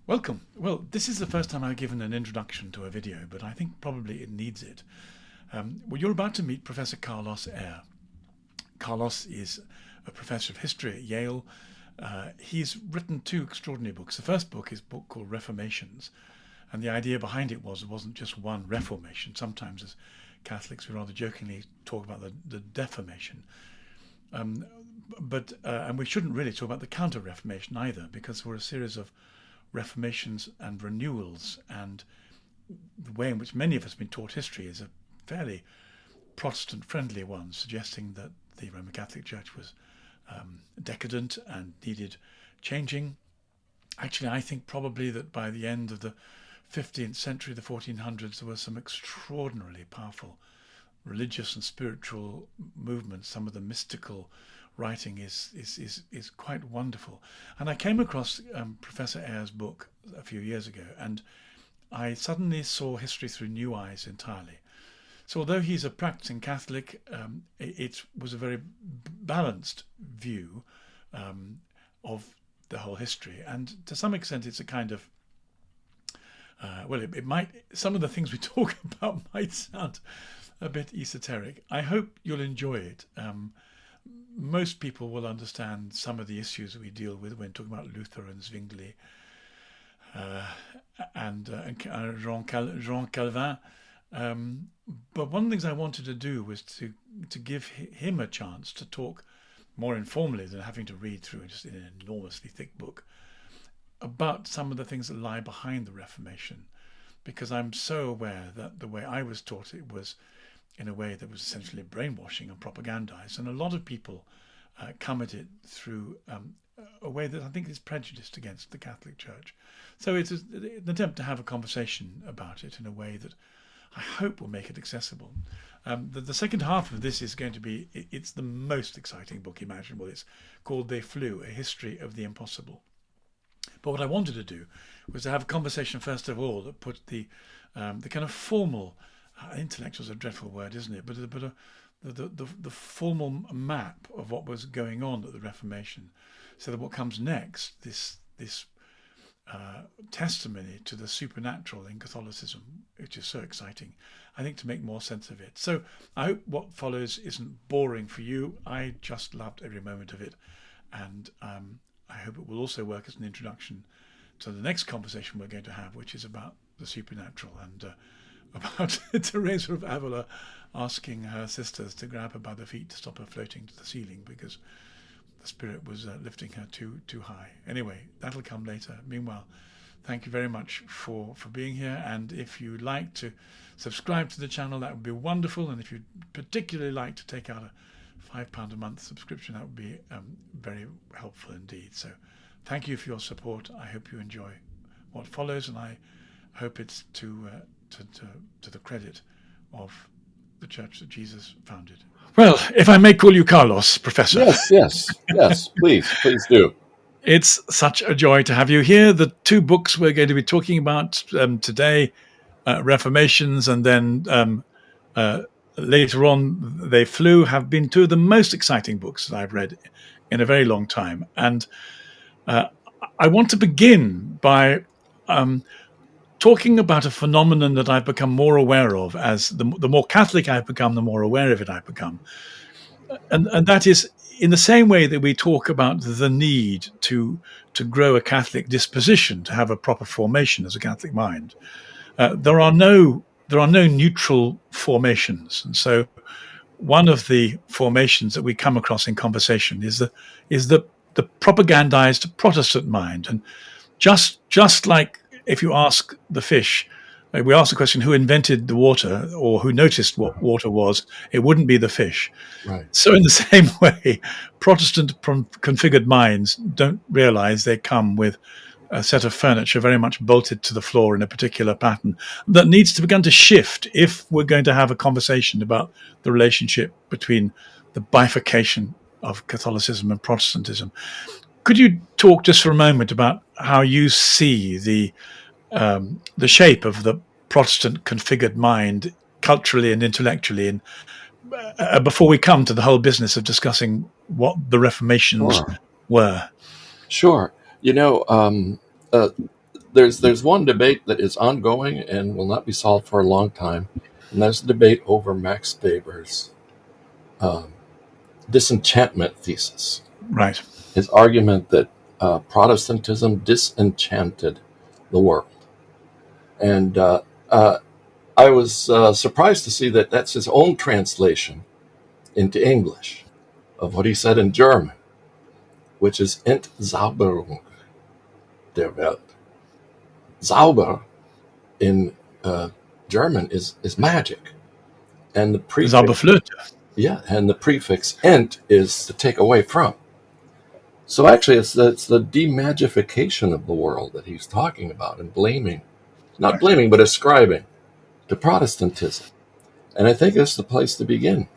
Welcome. Well, this is the first time I've given an introduction to a video, but I think probably it needs it. Well, you're about to meet Professor Carlos Eire. Carlos is a professor of history at Yale. He's written two extraordinary books. The first book is a book called Reformations, and the idea behind it wasn't just one reformation. Sometimes as Catholics we rather jokingly talk about the deformation. And we shouldn't really talk about the counter-reformation either, because we're a series of reformations and renewals, and the way in which many of us have been taught history is a fairly Protestant friendly one, suggesting that the Roman Catholic Church was decadent and needed changing. Actually, I think probably that by the end of the 15th century, the 1400s, there were some extraordinarily powerful religious and spiritual movements. Some of the mystical writing is quite wonderful. And I came across Professor Eire's book a few years ago, and I suddenly saw history through new eyes entirely. So although he's a practicing Catholic, it was a very balanced view of the whole history, and to some extent it's a kind of it might, some of the things we talk about might sound a bit esoteric. I hope you'll enjoy it. Most people will understand some of the issues that we deal with when talking about Luther and Zwingli and Jean Calvin. But one of the things I wanted to do was to give him a chance to talk more informally than having to read through just an enormously thick book about some of the things that lie behind the Reformation, because I'm so aware that the way I was taught it was in a way that was essentially brainwashing and propagandized, and a lot of people come at it through a way that I think is prejudiced against the Catholic Church. So it's an attempt to have a conversation about it in a way that I hope will make it accessible. The second half of this is going to be, it's the most exciting book imaginable. It's called They Flew, A History of the Impossible. But what I wanted to do was to have a conversation, first of all, that put the kind of formal, intellectual is a dreadful word, isn't it? But the formal map of what was going on at the Reformation, so that what comes next, this testimony to the supernatural in Catholicism, which is so exciting, I think, to make more sense of it. So I hope what follows isn't boring for you. I just loved every moment of it, and I hope it will also work as an introduction to the next conversation we're going to have, which is about the supernatural and about Teresa of Avila asking her sisters to grab her by the feet to stop her floating to the ceiling because the spirit was lifting her too high. Anyway, that'll come later. Meanwhile, thank you very much for being here, and if you'd like to subscribe to the channel, that would be wonderful, and if you'd particularly like to take out a £5 a month subscription, that would be very helpful indeed. So thank you for your support. I hope you enjoy what follows, and I hope it's to the credit of the church that Jesus founded. Well, if I may call you Carlos, Professor. Yes, please do. It's such a joy to have you here. The two books we're going to be talking about today, Reformations, and then later on, They Flew, have been two of the most exciting books that I've read in a very long time. And I want to begin by talking about a phenomenon that I've become more aware of as the more Catholic I've become, the more aware of it I've become. And that is, in the same way that we talk about the need to grow a Catholic disposition, to have a proper formation as a Catholic mind, there are no neutral formations. And so one of the formations that we come across in conversation is the propagandized Protestant mind. And just like if you ask the fish, we ask the question, who invented the water or who noticed what water was, it wouldn't be the fish. Right. So in the same way, Protestant configured minds don't realize they come with a set of furniture very much bolted to the floor in a particular pattern that needs to begin to shift if we're going to have a conversation about the relationship between the bifurcation of Catholicism and Protestantism. Could you talk just for a moment about how you see the shape of the Protestant configured mind culturally and intellectually, and before we come to the whole business of discussing what the Reformations were? Sure. there's one debate that is ongoing and will not be solved for a long time, and that's the debate over Max Weber's Disenchantment thesis. Right. His argument that Protestantism disenchanted the world. And I was surprised to see that that's his own translation into English of what he said in German, which is Entzauberung der Welt. Zauber in German is magic. And the prefix, Zauberflöte. yeah, and the prefix ent is to take away from. So actually, it's the demagification of the world that he's talking about and blaming, not blaming, but ascribing to Protestantism. And I think that's the place to begin,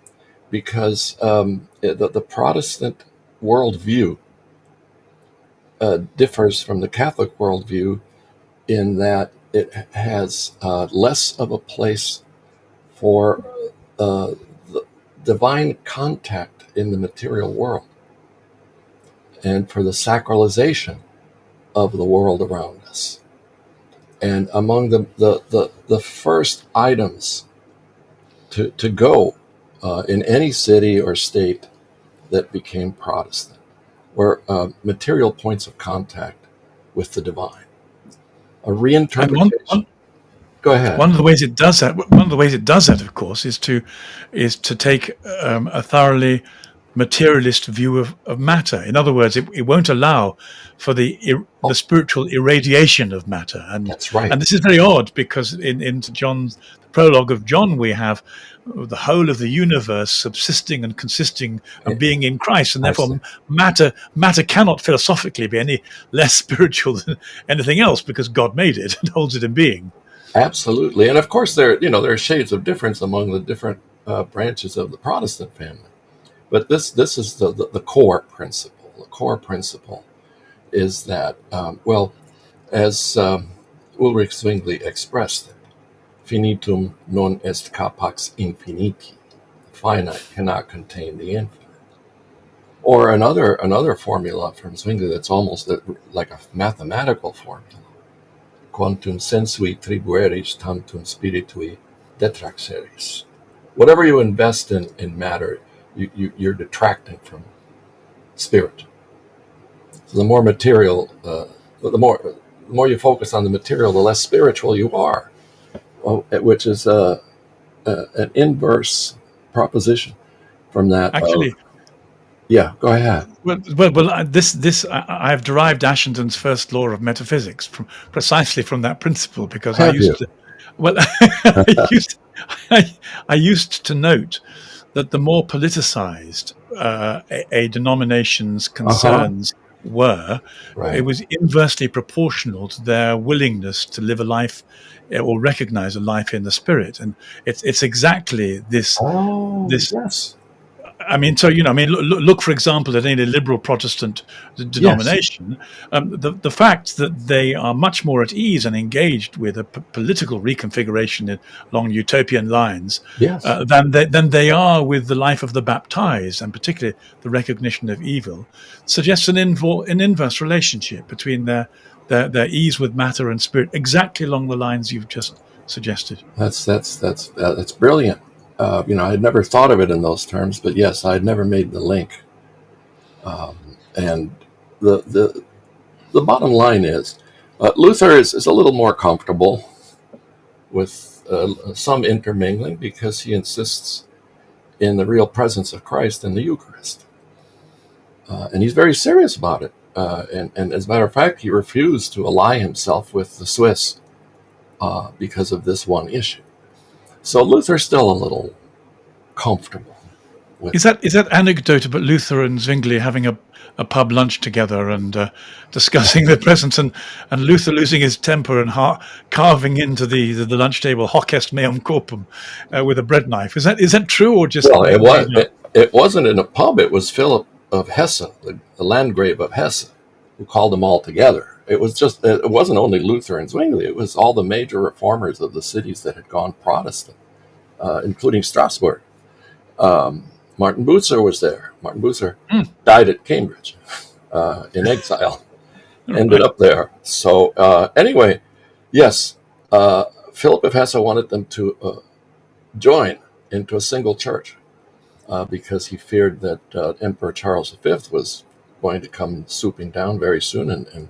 because the Protestant worldview differs from the Catholic worldview in that it has less of a place for the divine contact in the material world and for the sacralization of the world around us. And among the first items to go in any city or state that became Protestant were material points of contact with the divine. A reinterpretation. Go ahead. One of the ways it does that, of course, is to take a thoroughly materialist view of matter. In other words, it won't allow for the spiritual irradiation of matter. And that's right. And this is very odd, because in John's, the prologue of John, we have the whole of the universe subsisting and consisting of being in Christ, and therefore matter cannot philosophically be any less spiritual than anything else, because God made it and holds it in being. Absolutely. And of course, there are shades of difference among the different branches of the Protestant family. But this is the core principle. The core principle is that, as Ulrich Zwingli expressed it, finitum non est capax infiniti. The finite cannot contain the infinite. Or another formula from Zwingli that's almost like a mathematical formula. Quantum sensui tribueris, tantum spiritui detraxeris. Whatever you invest in matter, you're detracting from spirit. So the more material, the more you focus on the material, the less spiritual you are, which is an inverse proposition from that. Actually, yeah, go ahead. I've derived Ashenden's first law of metaphysics precisely from that principle, because I used to note that the more politicized a denomination's concerns were, it was inversely proportional to their willingness to live a life or recognize a life in the spirit. And it's exactly this. Yes. I mean, so, look, for example, at any liberal Protestant denomination. Yes. The fact that they are much more at ease and engaged with a political reconfiguration along utopian lines, yes, than they are with the life of the baptized, and particularly the recognition of evil, suggests an inverse relationship between their ease with matter and spirit, exactly along the lines you've just suggested. That's brilliant. I had never thought of it in those terms, but yes, I had never made the link. And the bottom line is, Luther is a little more comfortable with some intermingling, because he insists in the real presence of Christ in the Eucharist. And he's very serious about it. And as a matter of fact, he refused to ally himself with the Swiss because of this one issue. So Luther's still a little comfortable with Is that anecdote about Luther and Zwingli having a pub lunch together and discussing the presence, and Luther losing his temper and carving into the lunch table "Hoc est meum corpum" with a bread knife? Is that true, or just? Well, it wasn't in a pub. It was Philip of Hesse, the Landgrave of Hesse, who called them all together. It wasn't only Luther and Zwingli. It was all the major reformers of the cities that had gone Protestant, including Strasbourg. Martin Bucer was there. Martin Bucer died at Cambridge in exile. ended Right. up there. So anyway, yes, Philip of Hesse wanted them to join into a single church because he feared that Emperor Charles V was going to come swooping down very soon and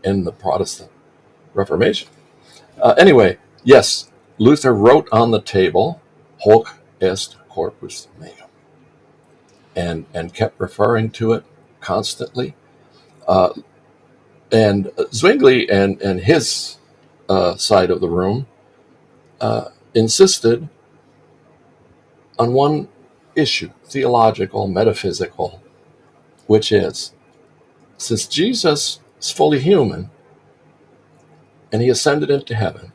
end the Protestant Reformation. Anyway, yes, Luther wrote on the table, "Hoc est corpus meum," and kept referring to it constantly. Uh, and Zwingli and his side of the room insisted on one issue, theological, metaphysical, which is, since Jesus is fully human and he ascended into heaven,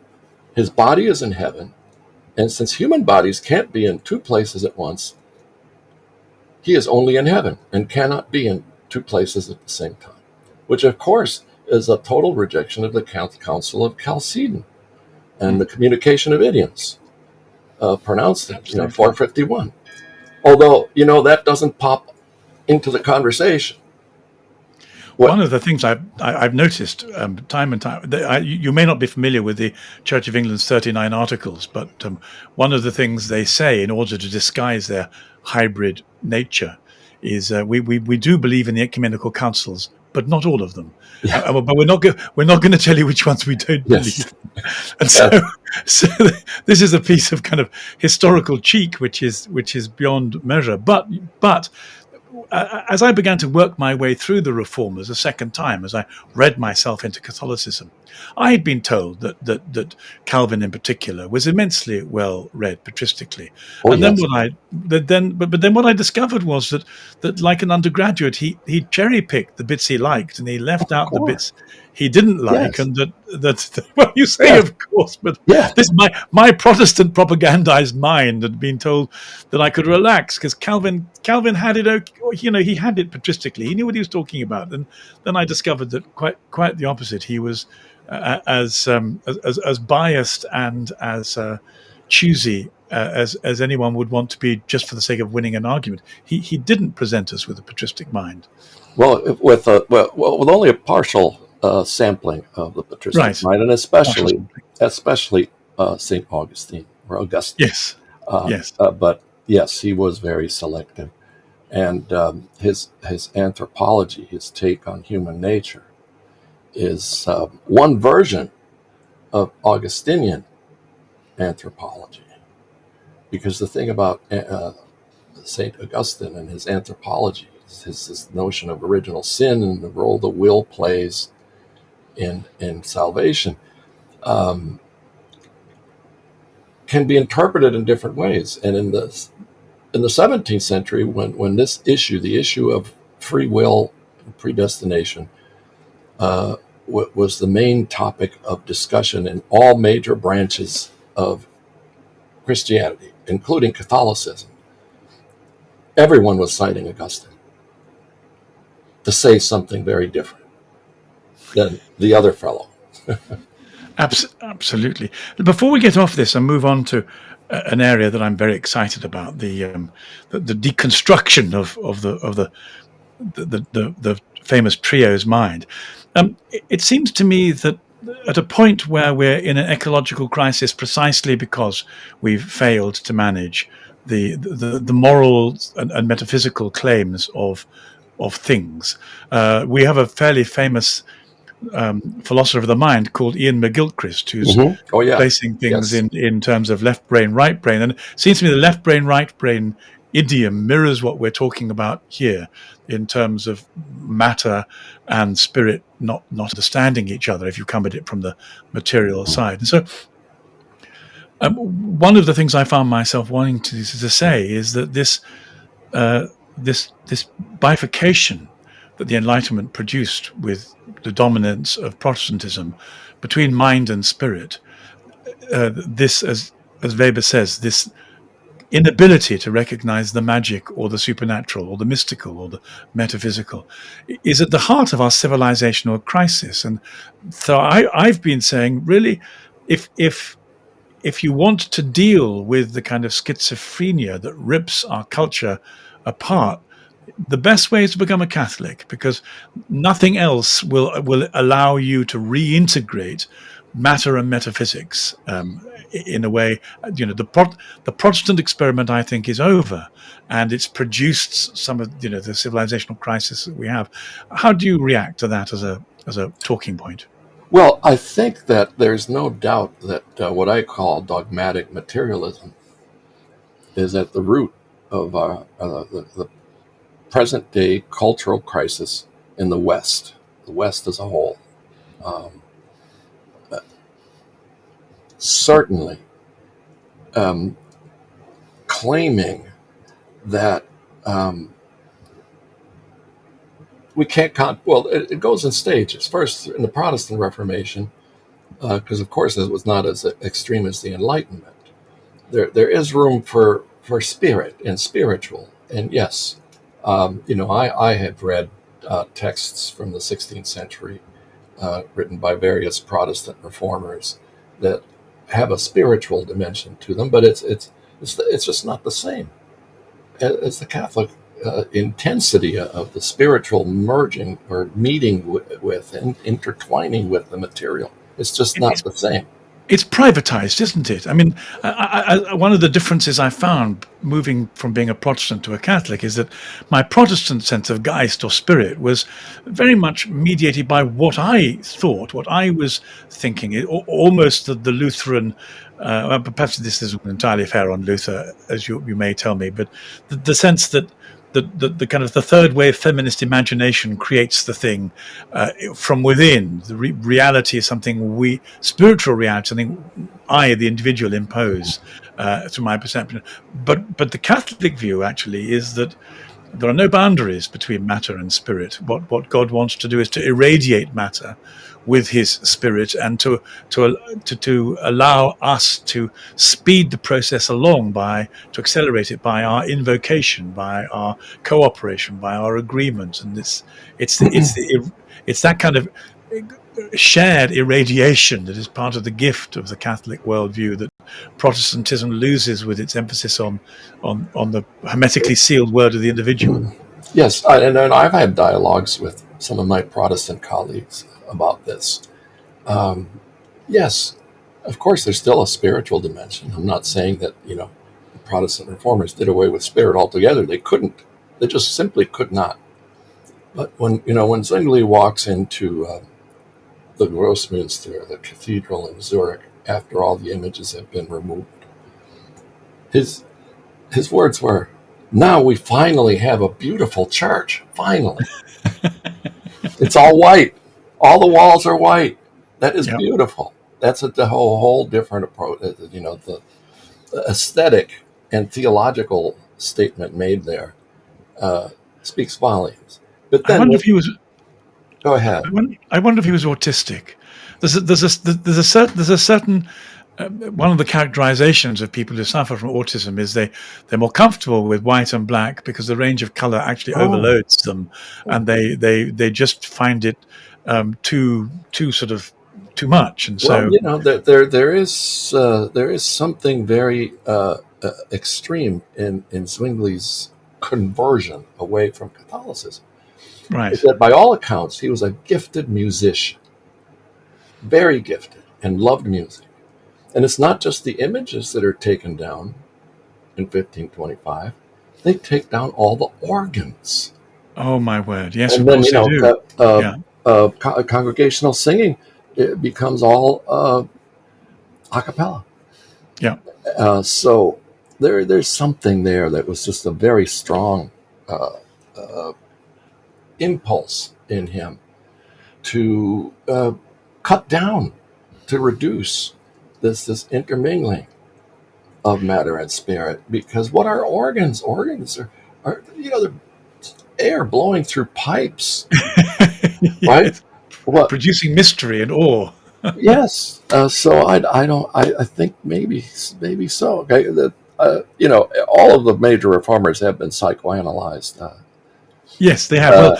his body is in heaven, and since human bodies can't be in two places at once, he is only in heaven and cannot be in two places at the same time, which of course is a total rejection of the Council of Chalcedon and the communication of idioms pronounced in Absolutely. 451. Although, that doesn't pop into the conversation. One of the things I've noticed time and time, you may not be familiar with the Church of England's 39 Articles, but one of the things they say in order to disguise their hybrid nature is we do believe in the ecumenical councils, but not all of them. Yeah. But we're not going to tell you which ones we don't Yes. believe. And so this is a piece of kind of historical cheek, which is beyond measure. But as I began to work my way through the Reformers a second time, as I read myself into Catholicism, I had been told that Calvin in particular was immensely well read patristically. Oh, And then yes. what I discovered was that like an undergraduate, he cherry picked the bits he liked and he left Of out the course. bits he didn't like, Yes. and that well, you say, Yes. of course, but Yes. this my Protestant propagandized mind had been told that I could relax because Calvin had it, he had it patristically. He knew what he was talking about, and then I discovered that quite the opposite. He was as biased and as choosy as anyone would want to be, just for the sake of winning an argument. He didn't present us with a patristic mind. Well, with only a partial sampling of the patristic Right. mind, and Partial sampling. especially Saint Augustine or Augustine. Yes. Yes. But yes, he was very selective, and his anthropology, his take on human nature, is one version of Augustinian anthropology. Because the thing about Saint Augustine and his anthropology is his notion of original sin and the role the will plays in salvation can be interpreted in different ways. And in the 17th century, when this issue, the issue of free will and predestination, was the main topic of discussion in all major branches of Christianity, including Catholicism, everyone was citing Augustine to say something very different than the other fellow. Absolutely. Before we get off this and move on to an area that I'm very excited about, the deconstruction of the famous trio's mind, it seems to me that at a point where we're in an ecological crisis, precisely because we've failed to manage the moral and metaphysical claims of things, we have a fairly famous philosopher of the mind called Ian McGilchrist, who's Oh, yeah. placing things Yes. in terms of left brain, right brain. And it seems to me the left brain, right brain idiom mirrors what we're talking about here in terms of matter and spirit not understanding each other if you come at it from the material side. And so one of the things I found myself wanting to say is that this bifurcation that the Enlightenment produced with the dominance of Protestantism between mind and spirit, this, as Weber says, this inability to recognize the magic or the supernatural or the mystical or the metaphysical, is at the heart of our civilizational crisis. And so I've been saying, really, if you want to deal with the kind of schizophrenia that rips our culture apart, the best way is to become a Catholic, because nothing else will allow you to reintegrate matter and metaphysics in a way. The Protestant experiment, I think, is over, and it's produced some of the civilizational crisis that we have. How do you react to that as a talking point? Well, I think that there's no doubt that what I call dogmatic materialism is at the root of the present day cultural crisis in the West as a whole. Um, Certainly, um, claiming that we can't it goes in stages. First, in the Protestant Reformation, because of course it was not as extreme as the Enlightenment. There is room for spirit and spiritual, and yes, I have read texts from the 16th century written by various Protestant reformers that have a spiritual dimension to them, but it's just not the same as the Catholic intensity of the spiritual merging or meeting with and intertwining with the material. It's just not It's the same. it's privatized, isn't it? I mean, one of the differences I found moving from being a Protestant to a Catholic is that my Protestant sense of Geist or spirit was very much mediated by what I thought, what I was thinking, almost the Lutheran. Perhaps this isn't entirely fair on Luther, as you may tell me, but the sense that the kind of the third wave feminist imagination creates the thing from within. The reality is something spiritual reality, something I, the individual, impose through my perception. But the Catholic view actually is that there are no boundaries between matter and spirit. What God wants to do is to irradiate matter with His Spirit, and to allow us to speed the process along to accelerate it by our invocation, by our cooperation, by our agreement. And it's that kind of shared irradiation that is part of the gift of the Catholic worldview that Protestantism loses with its emphasis on the hermetically sealed word of the individual. Yes, and I've had dialogues with some of my Protestant colleagues about this. Um, yes, of course, there's still a spiritual dimension. I'm not saying that the Protestant reformers did away with spirit altogether. They couldn't. They just simply could not. But when Zwingli walks into the Grossmünster, the cathedral in Zurich, after all the images have been removed, his words were, "Now we finally have a beautiful church. Finally, it's all white. All the walls are white. That is Yeah. beautiful." That's a whole different approach. The aesthetic and theological statement made there speaks volumes. But I then, wonder if he was. go ahead. I wonder if he was autistic. There's a certain one of the characterizations of people who suffer from autism is they're more comfortable with white and black because the range of color actually Oh, overloads them, and they just find it too sort of too much. And well, so there is something very extreme in Zwingli's conversion away from Catholicism. Is right. that by all accounts he was a gifted musician, very gifted, and loved music. And it's not just the images that are taken down in 1525; they take down all the organs, Oh my word! Yes, of and then course they do. Yeah. congregational singing, it becomes all a cappella. Yeah. So there's something there that was just a very strong uh, uh, impulse in him to cut down, to reduce this intermingling of matter and spirit. Because what are organs? Organs are the air blowing through pipes, right? Yes. What? Producing mystery and awe. Yes. So I don't. I think maybe so. Okay. That all of the major reformers have been psychoanalyzed. Yes, they have. Well,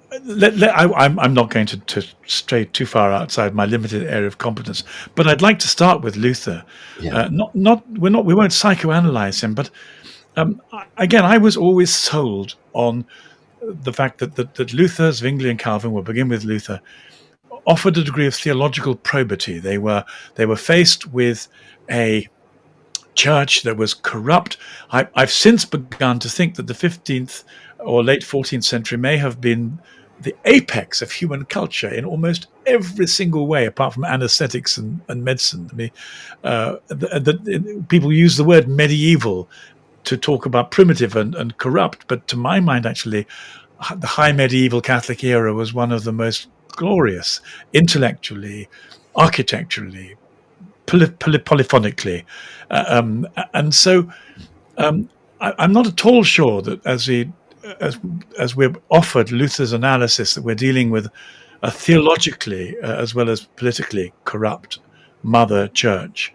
Uh, I'm not going to stray too far outside my limited area of competence, but I'd like to start with Luther. yeah. We won't psychoanalyze him, but Again, I was always sold on the fact that Luther, Zwingli, and Calvin, will begin with Luther, offered a degree of theological probity. They were faced with a church that was corrupt. I've since begun to think that the 15th or late 14th century may have been the apex of human culture in almost every single way, apart from anesthetics and medicine. I mean, people use the word medieval to talk about primitive and corrupt, but to my mind, actually, the high medieval Catholic era was one of the most glorious intellectually, architecturally, polyphonically. And so I'm not at all sure that as we're offered Luther's analysis, that we're dealing with a theologically as well as politically corrupt mother church,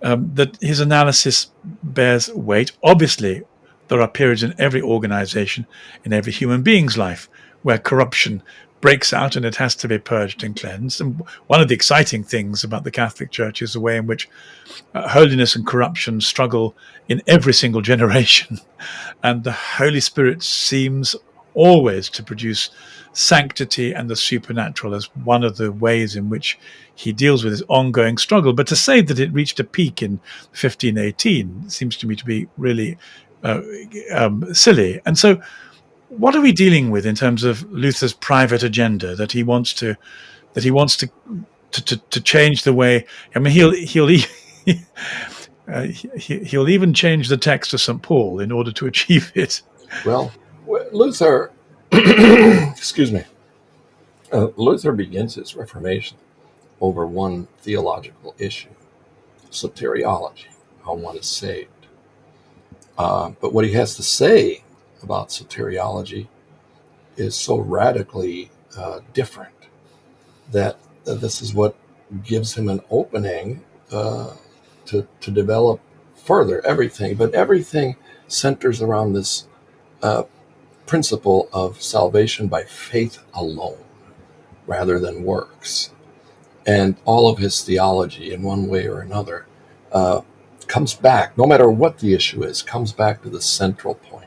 that his analysis bears weight. Obviously, there are periods in every organization, in every human being's life, where corruption breaks out and it has to be purged and cleansed. And one of the exciting things about the Catholic Church is the way in which holiness and corruption struggle in every single generation. And the Holy Spirit seems always to produce sanctity and the supernatural as one of the ways in which he deals with his ongoing struggle. But to say that it reached a peak in 1518 seems to me to be really silly. And so, what are we dealing with in terms of Luther's private agenda that he wants to change the way? I mean, he'll even change the text of St. Paul in order to achieve it. Well, Luther, excuse me, Luther begins his Reformation over one theological issue, soteriology, how one is saved. But what he has to say about soteriology is so radically different that this is what gives him an opening to develop further everything. But everything centers around this principle of salvation by faith alone rather than works. And all of his theology, in one way or another, comes back, no matter what the issue is, comes back to the central point.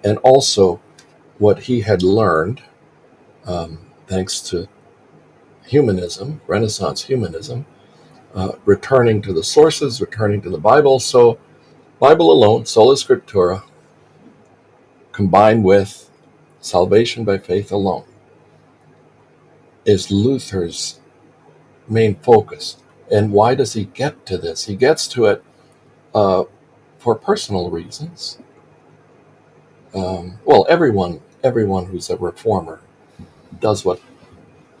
And also what he had learned, thanks to humanism, Renaissance humanism, returning to the sources, returning to the Bible. So Bible alone, sola scriptura, combined with salvation by faith alone, is Luther's main focus. And why does he get to this? He gets to it for personal reasons. Well, everyone who's a reformer does what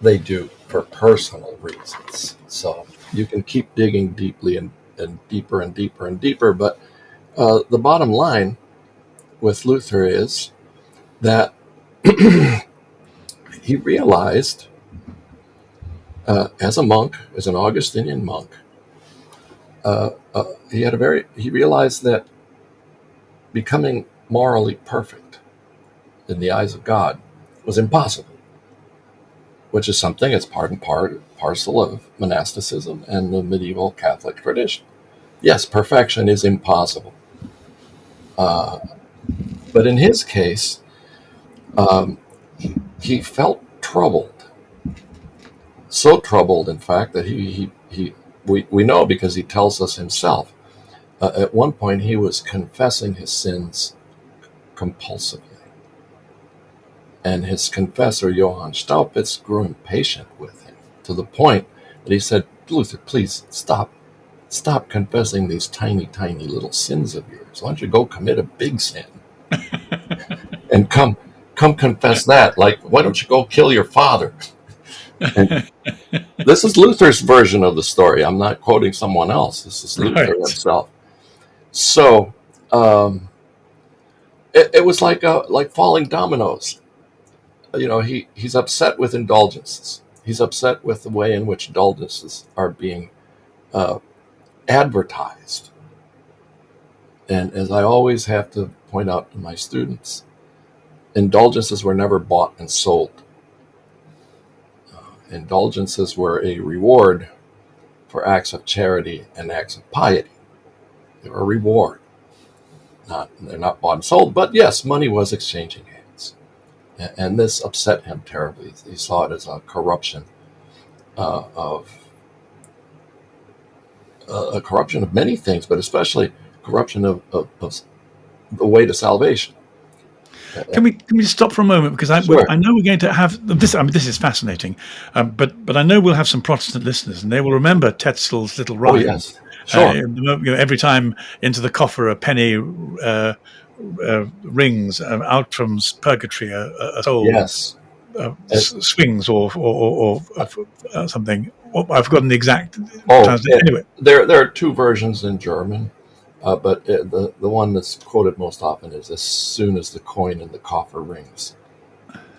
they do for personal reasons. So you can keep digging deeply and deeper and deeper and deeper. But the bottom line with Luther is that he realized, as a monk, as an Augustinian monk, he realized that becoming morally perfect in the eyes of God was impossible, which is something that's part and parcel of monasticism and the medieval Catholic tradition. Yes, perfection is impossible. But in his case, he felt troubled. So troubled, in fact, that we know because he tells us himself. At one point, he was confessing his sins compulsively. And his confessor, Johann Staupitz, grew impatient with him to the point that he said, Luther, please stop confessing these tiny, tiny little sins of yours. Why don't you go commit a big sin and come confess that? Like, why don't you go kill your father? And this is Luther's version of the story. I'm not quoting someone else. This is Luther himself. So it was like falling dominoes. You know, he's upset with indulgences. He's upset with the way in which indulgences are being advertised. And as I always have to point out to my students, indulgences were never bought and sold. Indulgences were a reward for acts of charity and acts of piety. They were a reward. they're not bought and sold. But yes, money was exchanging hands, and this upset him terribly. He saw it as a corruption of a corruption of many things, but especially corruption of the way to salvation. Can we stop for a moment, because Sure. I know we're going to have this. I mean, this is fascinating, but I know we'll have some Protestant listeners, and they will remember Tetzel's little Oh, rhyme. yes. Sure. Every time into the coffer a penny rings, out from purgatory a soul Yes. swings, or something. I've forgotten the exact Oh, translation. Anyway, there are two versions in German, but the one that's quoted most often is, "As soon as the coin in the coffer rings,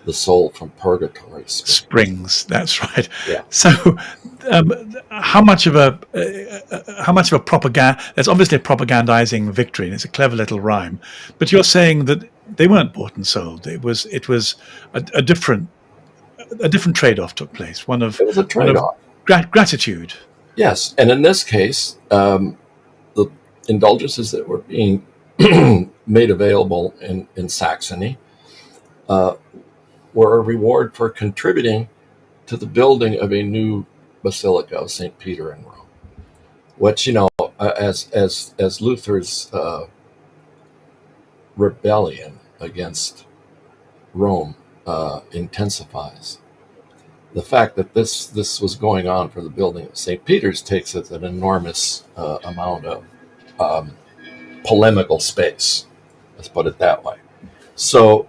the soul from purgatory springs." That's right. Yeah. So, how much of a propaganda? There's obviously a propagandizing victory, and it's a clever little rhyme. But you're saying that they weren't bought and sold. It was a different trade-off took place. One of It was a trade-off. Gratitude. Yes, and in this case, the indulgences that were being made available in Saxony were a reward for contributing to the building of a new basilica of St. Peter in Rome, which, as Luther's rebellion against Rome intensifies, the fact that this was going on for the building of St. Peter's takes it an enormous amount of polemical space. Let's put it that way. So,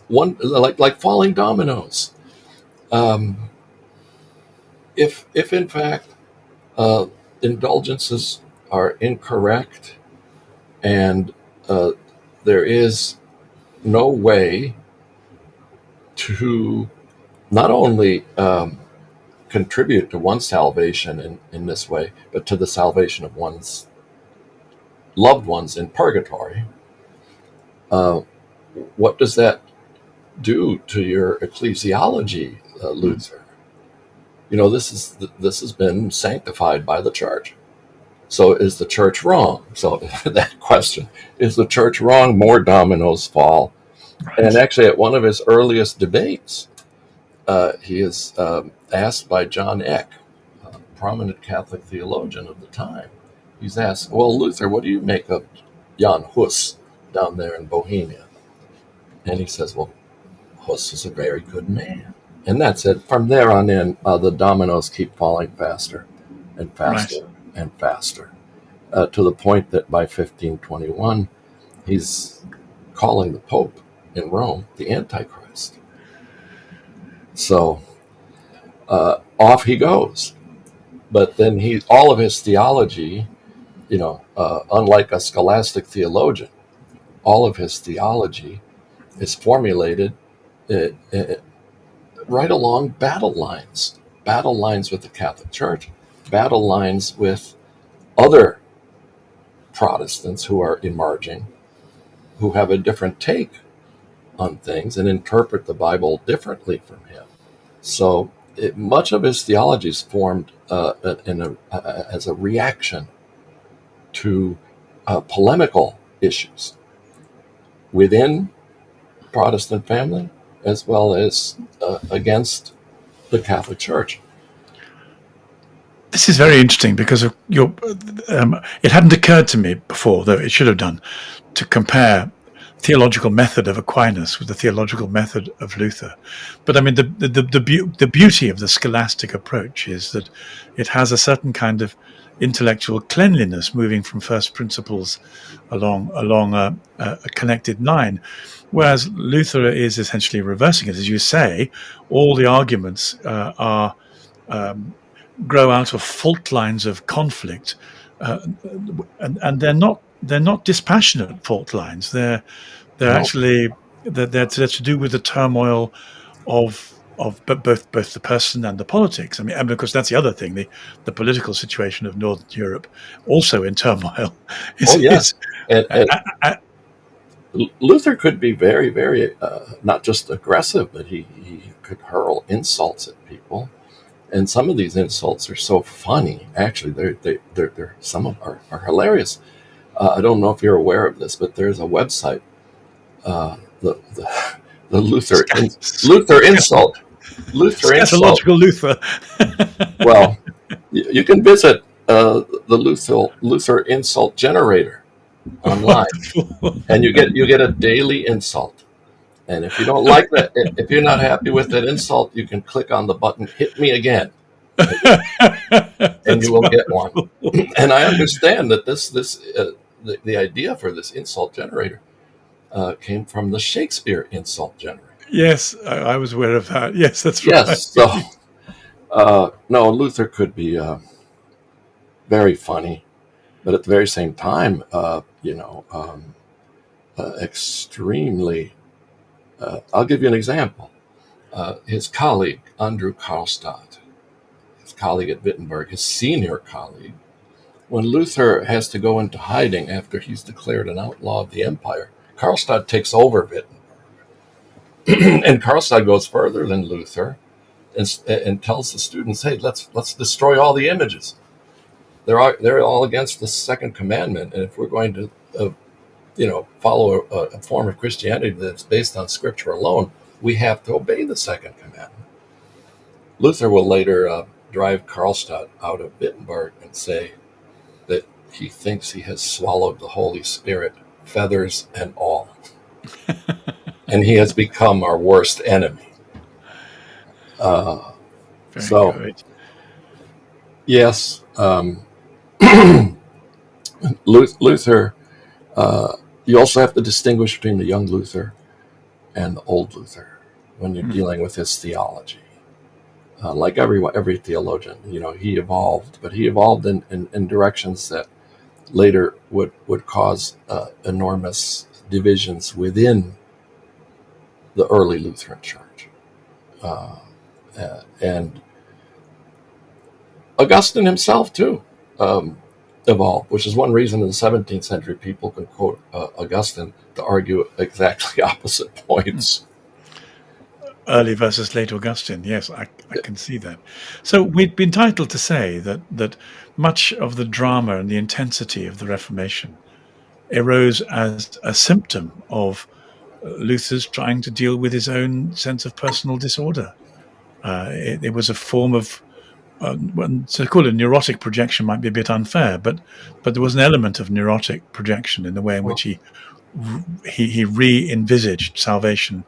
one like falling dominoes. If in fact indulgences are incorrect, and there is no way to not only contribute to one's salvation in this way, but to the salvation of one's loved ones in purgatory, what does that do to your ecclesiology, Luther? This has been sanctified by the church. So is the church wrong? So that question, is the church wrong? More dominoes fall. Right. And actually, at one of his earliest debates, he is asked by John Eck, a prominent Catholic theologian of the time. He's asked, "Well, Luther, what do you make of Jan Hus down there in Bohemia?" And he says, "Well, Hus is a very good man." And that's it. From there on in, the dominoes keep falling faster and faster and faster, to the point that by 1521, he's calling the Pope in Rome the Antichrist. So off he goes. But then all of his theology, unlike a scholastic theologian, all of his theology is formulated right along battle lines with the Catholic Church, battle lines with other Protestants who are emerging, who have a different take on things and interpret the Bible differently from him. So much of his theology is formed as a reaction to polemical issues within Protestant family, as well as against the Catholic Church. This is very interesting, because it hadn't occurred to me before, though it should have done, to compare theological method of Aquinas with the theological method of Luther. But I mean, the beauty of the scholastic approach is that it has a certain kind of intellectual cleanliness, moving from first principles along a connected line, whereas Luther is essentially reversing it. As you say, all the arguments grow out of fault lines of conflict, and they're not dispassionate fault lines. They're actually they're to do with the turmoil of both the person and the politics. I mean, and because that's the other thing, the political situation of Northern Europe, also in turmoil. And Luther could be very, very not just aggressive, but he could hurl insults at people. And some of these insults are so funny. Actually, they're some of are hilarious. I don't know if you're aware of this, but there's a website, the Luther insult. Luther insult. Scatological Luther. Well, you can visit the Luther insult generator online, Wonderful. and you get a daily insult. And if you don't like that, if you're not happy with that insult, you can click on the button "Hit Me Again," and That's you will get one. wonderful. And I understand that the idea for this insult generator came from the Shakespeare insult generator. Yes, I was aware of that. Yes, that's right. Yes, so no, Luther could be very funny, but at the very same time, extremely. I'll give you an example. His colleague, Andrew Karlstadt, his colleague at Wittenberg, his senior colleague, when Luther has to go into hiding after he's declared an outlaw of the empire, Karlstadt takes over Wittenberg. And Karlstadt goes further than Luther and tells the students, hey, let's destroy all the images. They're all against the second commandment, and if we're going to follow a form of Christianity that's based on Scripture alone, we have to obey the second commandment. Luther will later drive Karlstadt out of Wittenberg and say that he thinks he has swallowed the Holy Spirit, feathers and all, and he has become our worst enemy. Very So, good. yes, Luther. You also have to distinguish between the young Luther and the old Luther when you're dealing with his theology. Like every theologian, he evolved, but he evolved in directions that later would cause enormous divisions within the early Lutheran Church. And Augustine himself, too, evolved, which is one reason in the 17th century people can quote Augustine to argue exactly opposite points. Early versus late Augustine. Yes, I can see that. So we'd be entitled to say that much of the drama and the intensity of the Reformation arose as a symptom of Luther's trying to deal with his own sense of personal disorder. It was a form of to call it neurotic projection might be a bit unfair, but there was an element of neurotic projection in the way in which he re-envisaged salvation,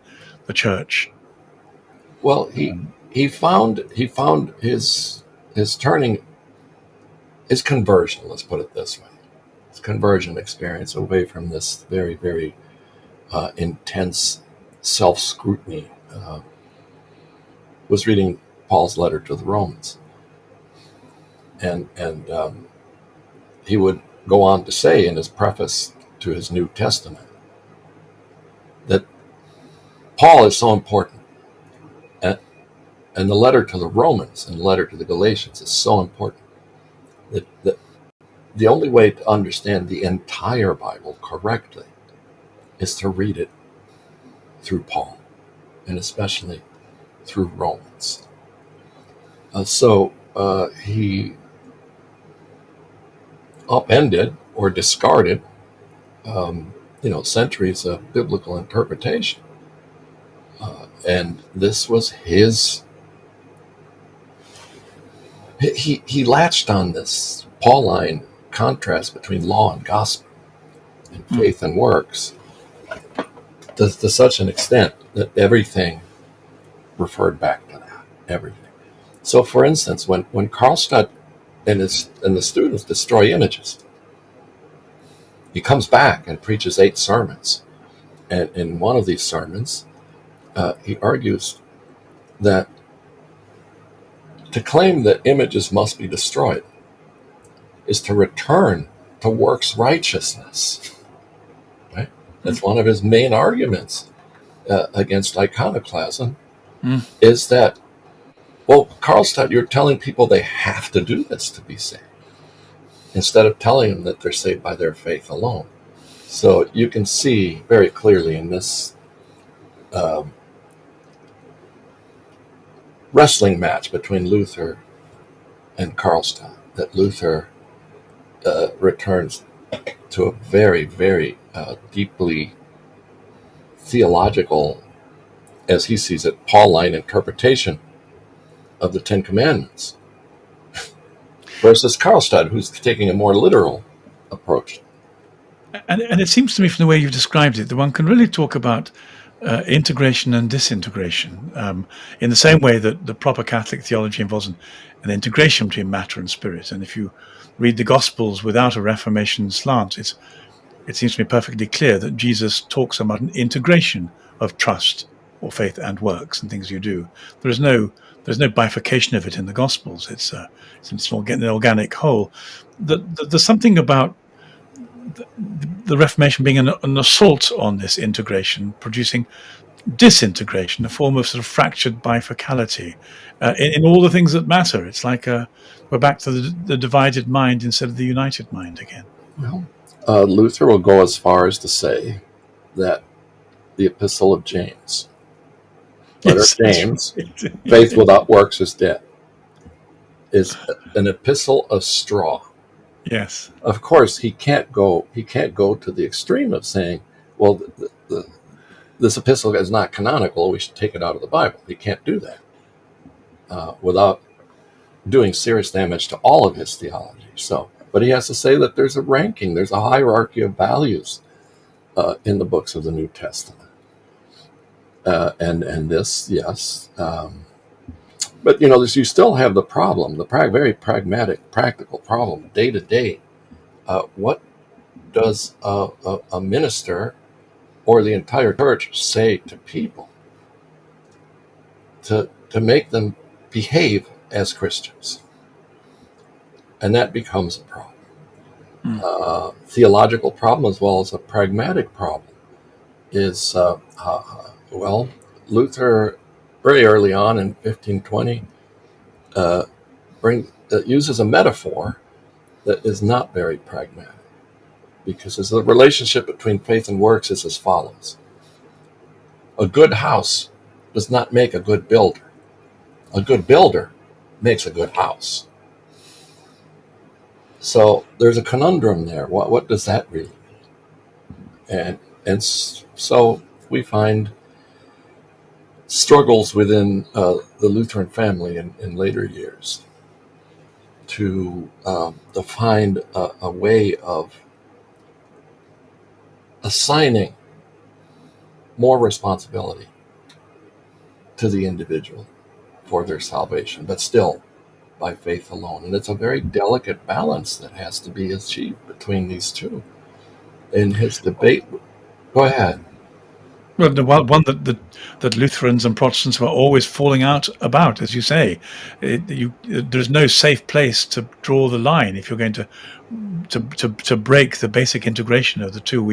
the church. Well, he found his turning, his conversion. Let's put it this way: his conversion experience away from this very, very intense self-scrutiny was reading Paul's letter to the Romans, and he would go on to say in his preface to his New Testament that Paul is so important. And the letter to the Romans and the letter to the Galatians is so important that the only way to understand the entire Bible correctly is to read it through Paul, and especially through Romans. So he upended or discarded, centuries of biblical interpretation. And this was his. He latched on this Pauline contrast between law and gospel, and faith and works, to such an extent that everything referred back to that. Everything. So, for instance, when Karlstadt and the students destroy images, he comes back and preaches 8 sermons, and in one of these sermons, he argues that to claim that images must be destroyed is to return to works righteousness. Right? That's one of his main arguments against iconoclasm, is that, well, Karlstadt, you're telling people they have to do this to be saved, instead of telling them that they're saved by their faith alone. So you can see very clearly in this wrestling match between Luther and Karlstadt that Luther returns to a very, very deeply theological, as he sees it, Pauline interpretation of the Ten Commandments, versus Karlstadt, who's taking a more literal approach. And it seems to me, from the way you've described it, that one can really talk about integration and disintegration in the same way that the proper Catholic theology involves an integration between matter and spirit. And if you read the Gospels without a Reformation slant, it seems to me perfectly clear that Jesus talks about an integration of trust or faith and works and things you do. There's no bifurcation of it in the Gospels. It's an organic whole. There's something about the Reformation being an assault on this integration, producing disintegration, a form of sort of fractured bifocality in all the things that matter. It's like we're back to the divided mind instead of the united mind again. Well, Luther will go as far as to say that the Epistle of James, letter James, right. Faith without works is dead, is an epistle of straw. Yes. Of course, he can't go to the extreme of saying, well, this epistle is not canonical, we should take it out of the Bible. He can't do that without doing serious damage to all of his theology. But he has to say that there's a ranking, there's a hierarchy of values in the books of the New Testament. And this, yes. But, you still have the problem, the very pragmatic, practical problem, day to day. What does a minister or the entire church say to people to make them behave as Christians? And that becomes a problem. Theological problem as well as a pragmatic problem is, Luther, very early on in 1520, uses a metaphor that is not very pragmatic, because the relationship between faith and works is as follows. A good house does not make a good builder. A good builder makes a good house. So there's a conundrum there. What does that really mean? And so we find struggles within the Lutheran family in later years to find a way of assigning more responsibility to the individual for their salvation, but still by faith alone. And it's a very delicate balance that has to be achieved between these two. In his debate, go ahead. Well, the one that Lutherans and Protestants were always falling out about, as you say, there's no safe place to draw the line if you're going to break the basic integration of the two.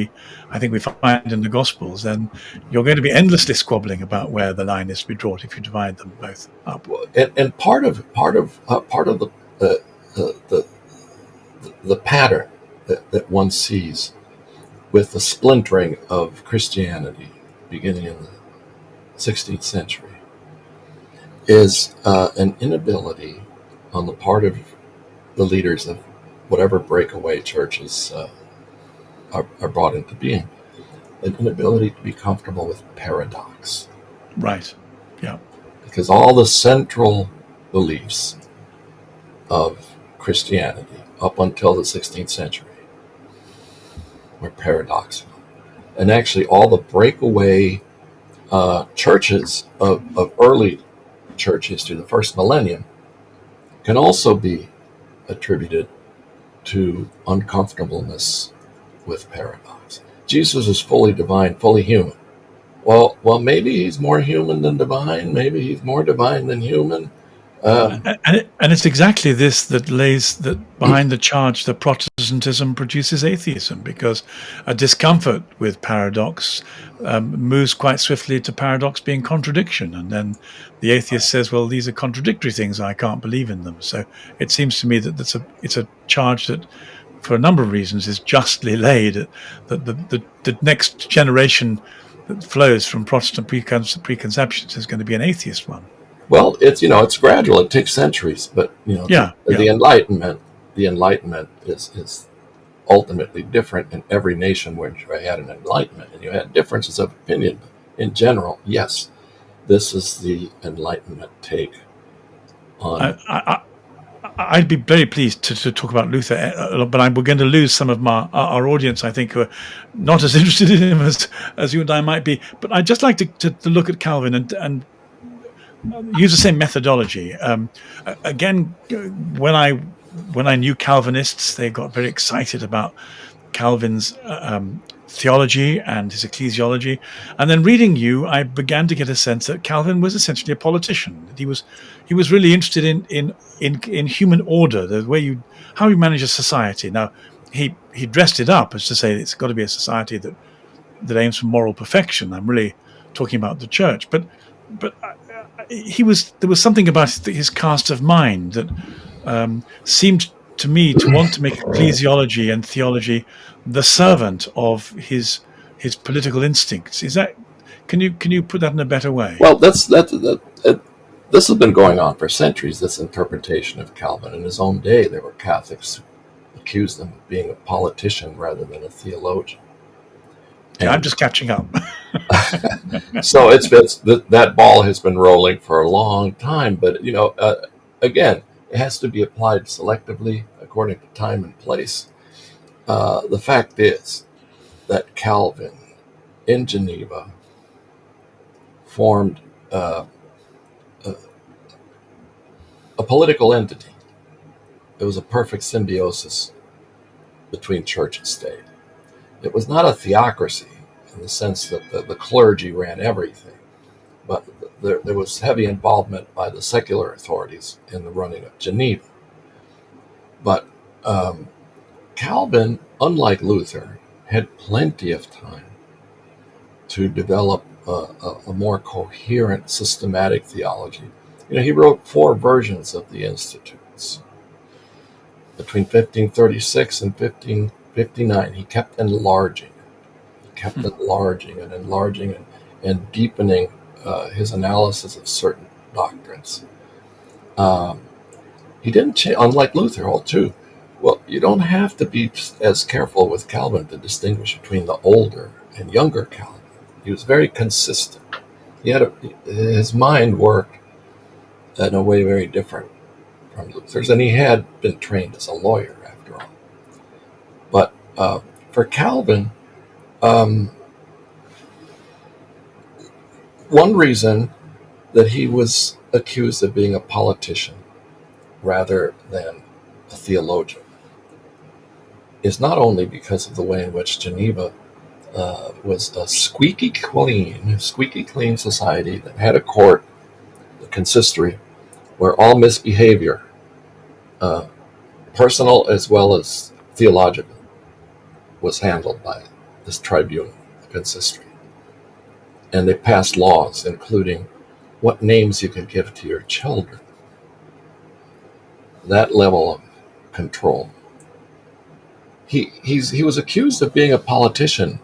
I think we find in the Gospels, then you're going to be endlessly squabbling about where the line is to be drawn if you divide them both up. And part of the pattern that one sees with the splintering of Christianity beginning in the 16th century is an inability on the part of the leaders of whatever breakaway churches are brought into being, an inability to be comfortable with paradox. Right, yeah. Because all the central beliefs of Christianity up until the 16th century were paradoxical. And actually all the breakaway churches of early church history, the first millennium, can also be attributed to uncomfortableness with paradox. Jesus is fully divine, fully human. Well, maybe he's more human than divine. Maybe he's more divine than human. And it's exactly this that lays behind the charge that Protestantism produces atheism, because a discomfort with paradox moves quite swiftly to paradox being contradiction. And then the atheist says, well, these are contradictory things, I can't believe in them. So it seems to me that it's a charge that, for a number of reasons, is justly laid, that the next generation that flows from Protestant preconceptions is going to be an atheist one. Well, it's gradual. It takes centuries, but the Enlightenment is ultimately different in every nation where you had an enlightenment, and you had differences of opinion. In general, yes, this is the Enlightenment take on. I'd be very pleased to talk about Luther, but we're going to lose some of our audience, I think, who are not as interested in him as you and I might be. But I'd just like to look at Calvin and use the same methodology. Again, when I knew Calvinists, they got very excited about Calvin's theology and his ecclesiology, and then reading you, I began to get a sense that Calvin was essentially a politician. That he was really interested in human order, the way how you manage a society. Now, he dressed it up as to say it's got to be a society that aims for moral perfection. I'm really talking about the church, but there was something about his cast of mind that seemed to me to want to make ecclesiology and theology the servant of his political instincts. Is that can you put that in a better way? Well, this has been going on for centuries, this interpretation of Calvin. In his own day, there were Catholics who accused him of being a politician rather than a theologian. Yeah, I'm just catching up. So that ball has been rolling for a long time, but again, it has to be applied selectively according to time and place. The fact is that Calvin in Geneva formed a political entity. It was a perfect symbiosis between church and state. It was not a theocracy in the sense that the clergy ran everything, but there was heavy involvement by the secular authorities in the running of Geneva. But Calvin, unlike Luther, had plenty of time to develop a more coherent, systematic theology. He wrote 4 versions of the Institutes. Between 1536 and 1559, he kept enlarging and deepening his analysis of certain doctrines. He didn't change, unlike Luther, too. Well, you don't have to be as careful with Calvin to distinguish between the older and younger Calvin. He was very consistent. His mind worked in a way very different from Luther's, and he had been trained as a lawyer after all. But for Calvin, one reason that he was accused of being a politician rather than a theologian is not only because of the way in which Geneva was a squeaky clean society that had a court, the consistory, where all misbehavior, personal as well as theological, was handled by this tribunal, the consistory. And they passed laws, including what names you can give to your children. That level of control. He was accused of being a politician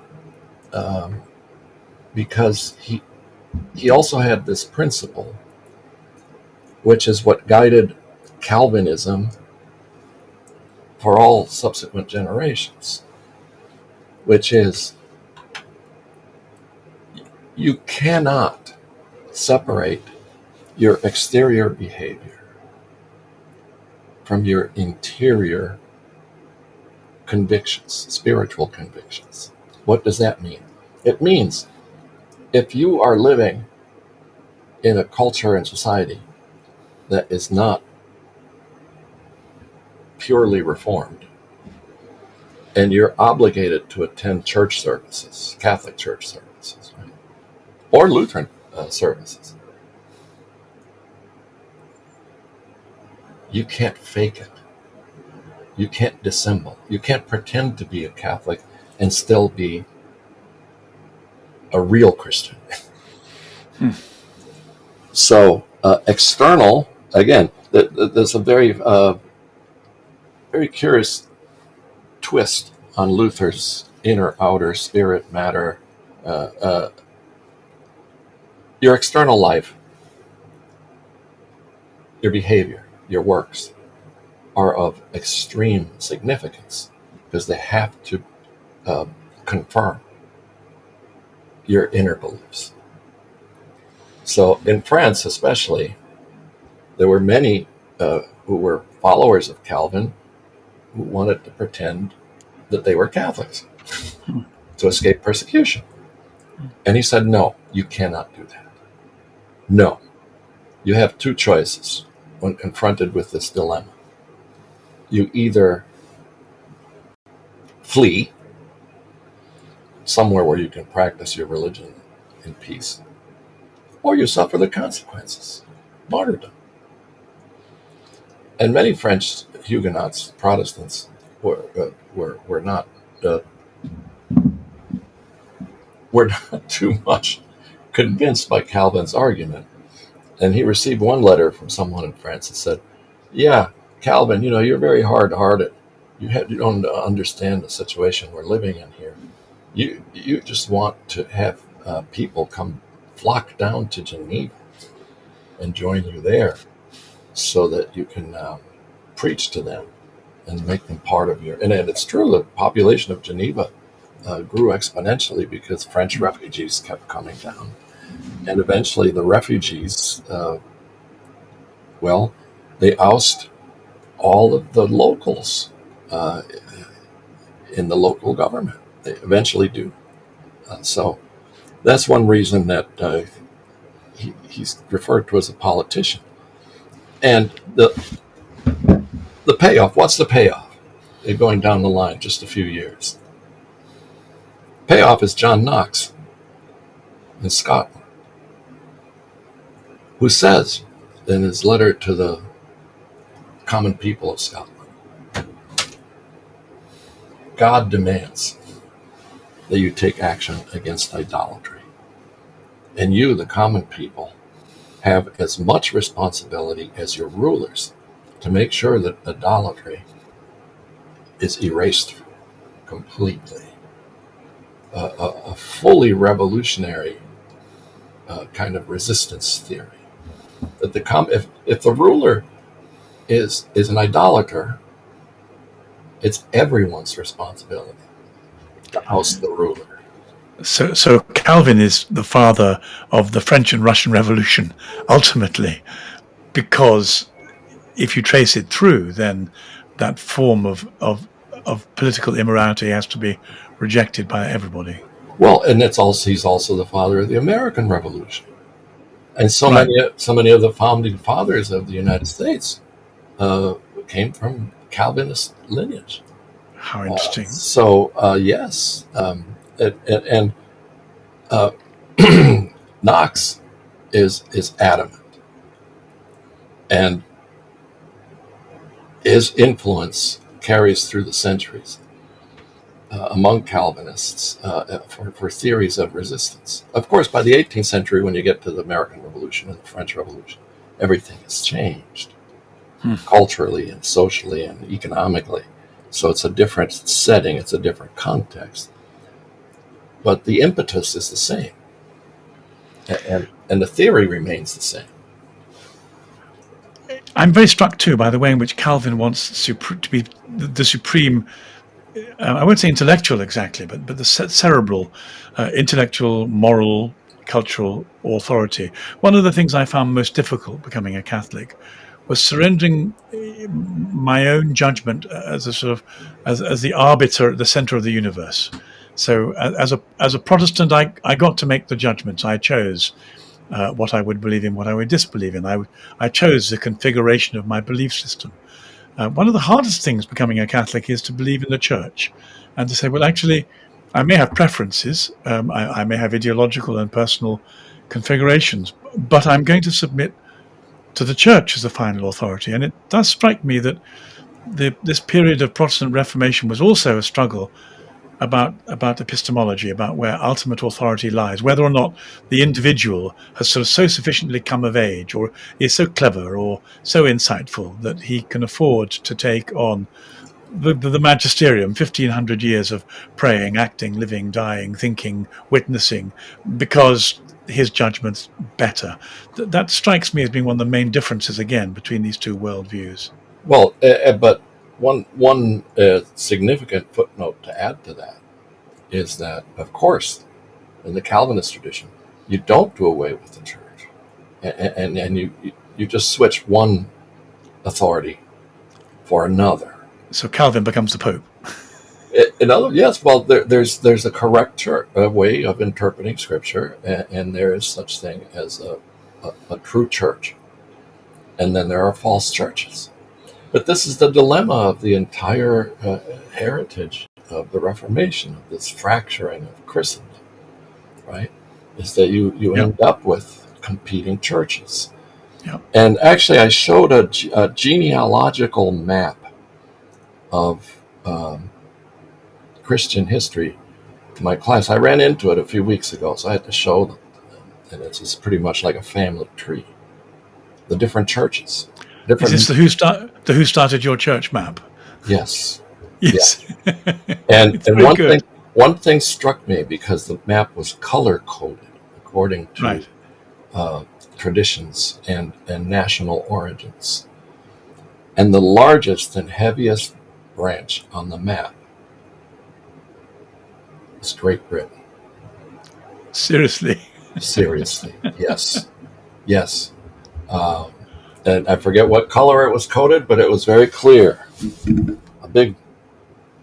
because he also had this principle, which is what guided Calvinism for all subsequent generations, which is you cannot separate your exterior behavior from your interior convictions, spiritual convictions. What does that mean? It means if you are living in a culture and society that is not purely reformed, and you're obligated to attend church services, Catholic church services, right? Or Lutheran services, you can't fake it. You can't dissemble. You can't pretend to be a Catholic and still be a real Christian. So external, again, there's a very curious twist on Luther's inner, outer, spirit, matter. Your external life, your behavior, your works are of extreme significance. because they have to confirm your inner beliefs. So in France, especially, there were many who were followers of Calvin who wanted to pretend that they were Catholics to escape persecution. And he said, no, you cannot do that. No. You have two choices when confronted with this dilemma. You either flee somewhere where you can practice your religion in peace, or you suffer the consequences, martyrdom. And many French Huguenots, Protestants, were not too much convinced by Calvin's argument. And he received one letter from someone in France that said, yeah, Calvin, you're very hard-hearted. You don't understand the situation we're living in here. You just want to have people flock down to Geneva and join you there so that you can preach to them and make them part of your... And it's true, the population of Geneva grew exponentially because French refugees kept coming down. And eventually the refugees, they oust all of the locals in the local government. They eventually do. So that's one reason that he's referred to as a politician. And the payoff, what's the payoff? They're going down the line just a few years. Payoff is John Knox in Scotland, who says in his letter to the common people of Scotland, God demands that you take action against idolatry. And you, the common people, have as much responsibility as your rulers to make sure that idolatry is erased completely. A fully revolutionary kind of resistance theory. That if the ruler is an idolater, it's everyone's responsibility to oust the ruler. So Calvin is the father of the French and Russian Revolution, ultimately, because if you trace it through, then that form of political immorality has to be rejected by everybody. Well, and he's also the father of the American Revolution, and so many of the founding fathers of the United States came from Calvinist lineage. How interesting. Yes, and Knox is adamant, and his influence carries through the centuries among Calvinists for theories of resistance. Of course, by the 18th century, when you get to the American Revolution and the French Revolution, everything has changed culturally and socially and economically. So it's a different setting, it's a different context. But the impetus is the same. And the theory remains the same. I'm very struck, too, by the way in which Calvin wants to be the supreme, I won't say intellectual exactly, but the cerebral, intellectual, moral, cultural authority. One of the things I found most difficult becoming a Catholic was surrendering my own judgment as a sort of as the arbiter at the center of the universe. So as a Protestant, I got to make the judgments. I chose what I would believe in, what I would disbelieve in. I chose the configuration of my belief system. One of the hardest things becoming a Catholic is to believe in the Church and to say, well, actually, I may have preferences, I may have ideological and personal configurations, but I'm going to submit to the Church as the final authority. And it does strike me that this period of Protestant Reformation was also a struggle about epistemology, about where ultimate authority lies, whether or not the individual has sort of so sufficiently come of age or is so clever or so insightful that he can afford to take on the magisterium, 1,500 years of praying, acting, living, dying, thinking, witnessing, because his judgment's better. That strikes me as being one of the main differences, again, between these two worldviews. Well, but one significant footnote to add to that is that, of course, in the Calvinist tradition, you don't do away with the church, and you just switch one authority for another. So Calvin becomes the Pope. Yes, well, there's a correct way of interpreting Scripture, and there is such thing as a true church, and then there are false churches. But this is the dilemma of the entire heritage of the Reformation, of this fracturing of Christendom, right? Is that you Yep. end up with competing churches. Yep. And actually, I showed a genealogical map of Christian history to my class. I ran into it a few weeks ago, so I had to show them. And it's pretty much like a family tree. The different churches. Is this the Who Started Your Church map? Yes. Yes. Yeah. And very good. one thing struck me, because the map was color coded according to Right. traditions and national origins. And the largest and heaviest branch on the map is Great Britain. Seriously. Seriously, yes. Yes. And I forget what color it was coded, but it was very clear. A big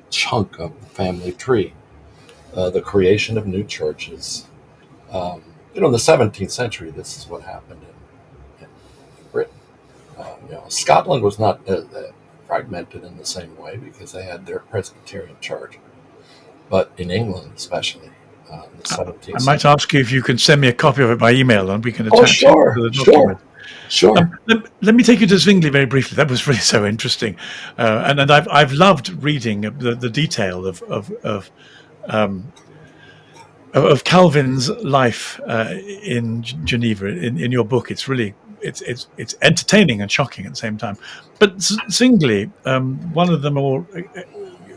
chunk of the family tree. The creation of new churches. In the 17th century, this is what happened in Britain. Scotland was not fragmented in the same way because they had their Presbyterian church. But in England, especially, the 17th century. I might ask you if you can send me a copy of it by email, and we can attach it to the document. Sure. Let me take you to Zwingli very briefly. That was really so interesting, and I've loved reading the detail of Calvin's life in Geneva in your book. It's really it's entertaining and shocking at the same time. But Zwingli, one of the more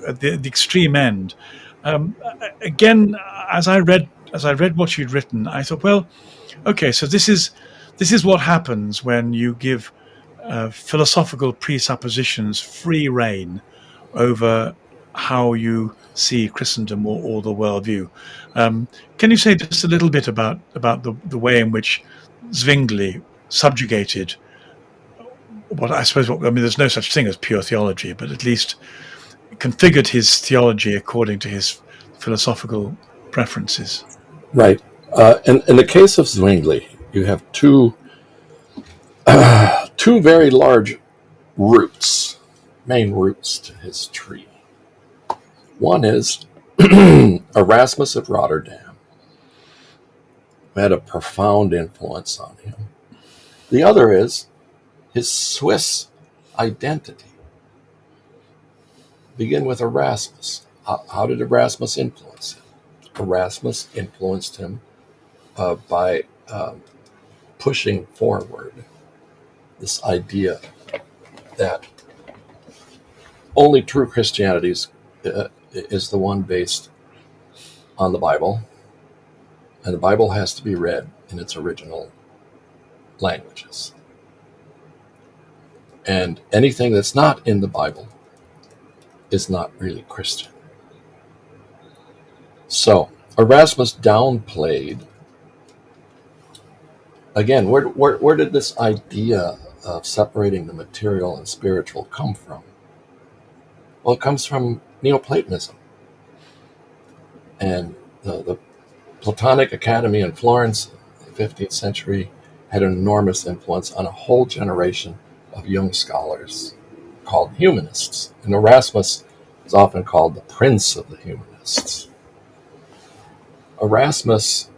at the extreme end. Again, as I read what you'd written, I thought, well, okay, so this is what happens when you give philosophical presuppositions free rein over how you see Christendom or the worldview. Can you say just a little bit about the way in which Zwingli subjugated what I suppose? There's no such thing as pure theology, but at least configured his theology according to his philosophical preferences. Right. In the case of Zwingli, you have two very large main roots to his tree. One is Erasmus of Rotterdam, who had a profound influence on him. The other is his Swiss identity. Begin with Erasmus. How did Erasmus influence him? Erasmus influenced him by pushing forward this idea that only true Christianity is the one based on the Bible, and the Bible has to be read in its original languages. And anything that's not in the Bible is not really Christian. So Erasmus downplayed. Again, where did this idea of separating the material and spiritual come from? Well, it comes from Neoplatonism. And the Platonic Academy in Florence in the 15th century had an enormous influence on a whole generation of young scholars called humanists. And Erasmus is often called the Prince of the Humanists. Erasmus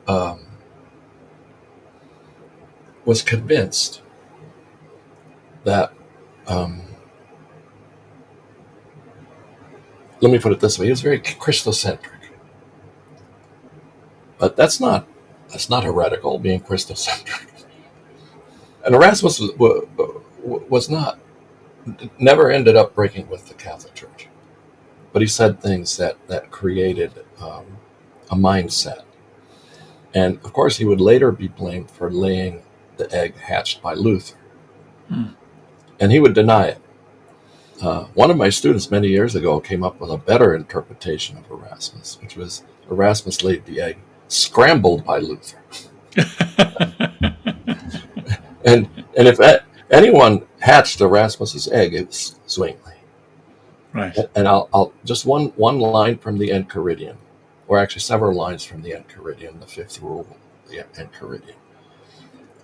was convinced that, let me put it this way, he was very Christocentric. But that's not heretical, being Christocentric. And Erasmus never ended up breaking with the Catholic Church. But he said things that created a mindset. And of course, he would later be blamed for laying the egg hatched by Luther. And he would deny it. One of my students many years ago came up with a better interpretation of Erasmus, which was Erasmus laid the egg scrambled by Luther. And if anyone hatched Erasmus's egg, it was Zwingli. Right. And I'll just one line from the Enchiridion, or actually several lines from the Enchiridion, the fifth rule, the Enchiridion.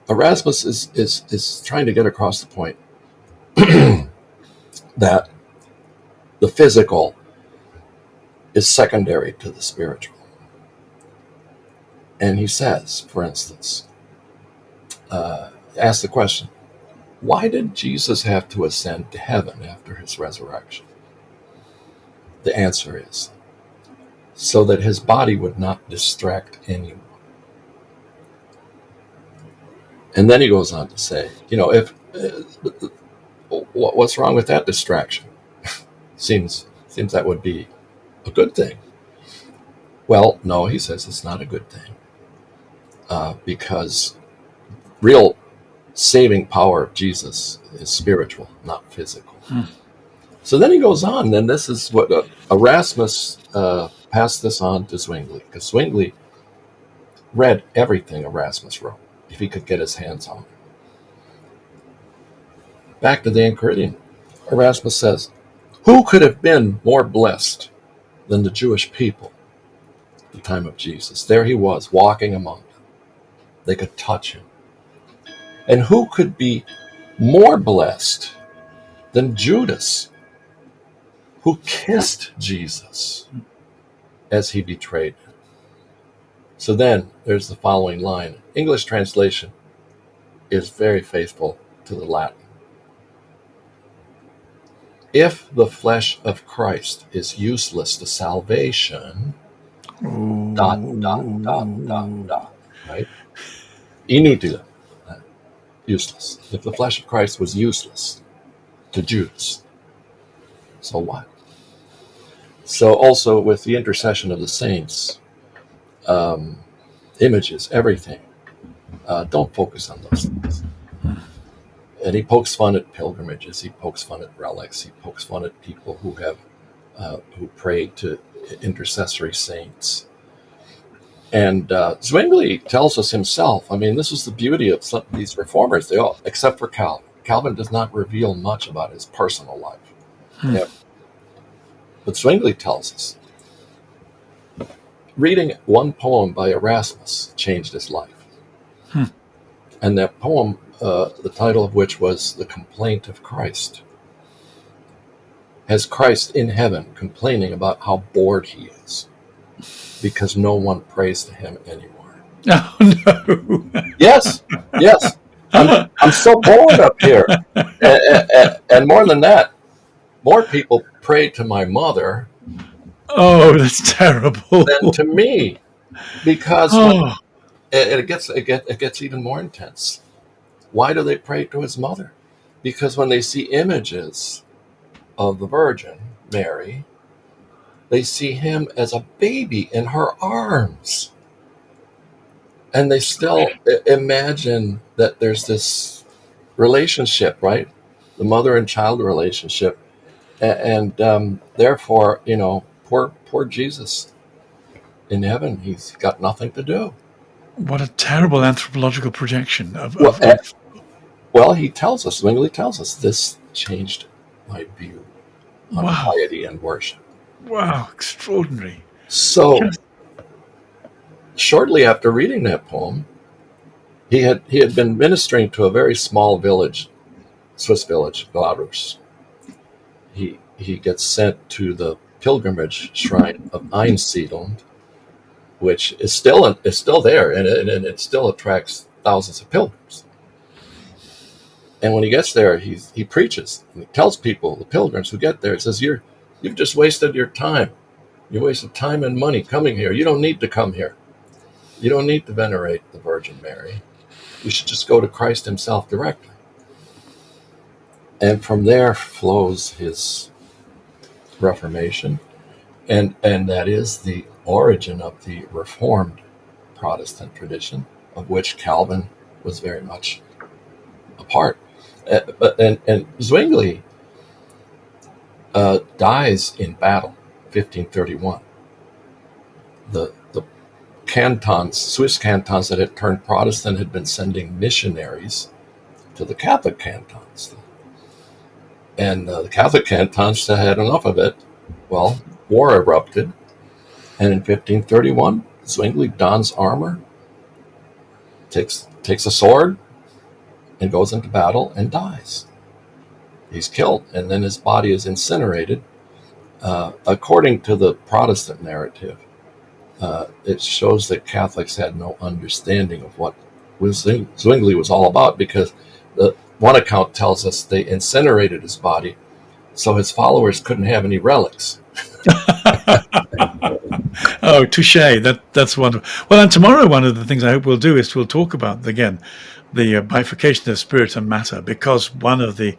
Erasmus is trying to get across the point that the physical is secondary to the spiritual. And he says, for instance, ask the question, why did Jesus have to ascend to heaven after his resurrection? The answer is, so that his body would not distract anyone. And then he goes on to say, if what's wrong with that distraction? seems that would be a good thing. Well, no, he says it's not a good thing, because real saving power of Jesus is spiritual, not physical. So then he goes on, and this is what Erasmus passed this on to Zwingli, because Zwingli read everything Erasmus wrote, if he could get his hands on it. Back to the Enchiridion, Erasmus says, who could have been more blessed than the Jewish people at the time of Jesus? There he was, walking among them. They could touch him. And who could be more blessed than Judas, who kissed Jesus as he betrayed him? So then there's the following line. English translation is very faithful to the Latin. If the flesh of Christ is useless to salvation, ... right? Inutile, useless. If the flesh of Christ was useless to Judas, so what? So also with the intercession of the saints, images, everything, don't focus on those things. And he pokes fun at pilgrimages, he pokes fun at relics, he pokes fun at people who pray to intercessory saints. And Zwingli tells us himself, this is the beauty of some of these reformers, they all, except for Calvin. Calvin does not reveal much about his personal life. Yeah. But Zwingli tells us, reading one poem by Erasmus changed his life. And that poem, the title of which was The Complaint of Christ, has Christ in heaven complaining about how bored he is because no one prays to him anymore. Oh, no. Yes. I'm so bored up here. And more than that, more people pray to my mother. Oh, that's terrible. Than to me, because it gets even more intense. Why do they pray to his mother? Because when they see images of the Virgin Mary, they see him as a baby in her arms. And they still imagine that there's this relationship, right? The mother and child relationship. And therefore, poor Jesus in heaven, he's got nothing to do. What a terrible anthropological projection of well, he tells us, Zwingli tells us, this changed my view on piety and worship. Wow, extraordinary. So, shortly after reading that poem, he had been ministering to a very small village, Swiss village, Glarus. He gets sent to the pilgrimage shrine of Einsiedeln, which is still there, and it still attracts thousands of pilgrims. And when he gets there, he preaches, and he tells people, the pilgrims who get there, he says, you've just wasted your time. You wasted time and money coming here. You don't need to come here. You don't need to venerate the Virgin Mary. You should just go to Christ himself directly. And from there flows his Reformation, and that is the origin of the Reformed Protestant tradition, of which Calvin was very much a part. And Zwingli dies in battle, 1531. The cantons, Swiss cantons that had turned Protestant, had been sending missionaries to the Catholic cantons. And the Catholic cantons had enough of it. Well, war erupted. And in 1531, Zwingli dons armor, takes a sword, and goes into battle and dies. He's killed, and then his body is incinerated. According to the Protestant narrative, it shows that Catholics had no understanding of what Zwingli was all about, because one account tells us they incinerated his body so his followers couldn't have any relics. Oh, touche. That's wonderful. Well, and tomorrow, one of the things I hope we'll do is we'll talk about, again, the bifurcation of spirit and matter, because one of the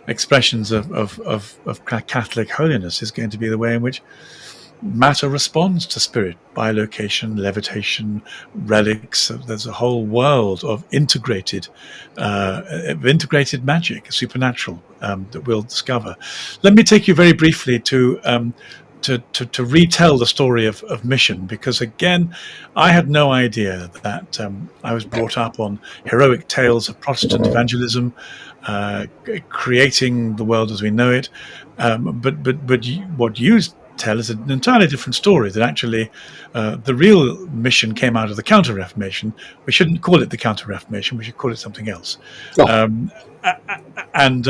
expressions of Catholic holiness is going to be the way in which matter responds to spirit, bilocation, levitation, relics. There's a whole world of integrated magic, supernatural, that we'll discover. Let me take you very briefly to retell the story of mission, because again, I had no idea that I was brought up on heroic tales of Protestant evangelism, creating the world as we know it. But what you tell is an entirely different story, that actually the real mission came out of the Counter-Reformation. We shouldn't call it the Counter-Reformation, we should call it something else. Oh. But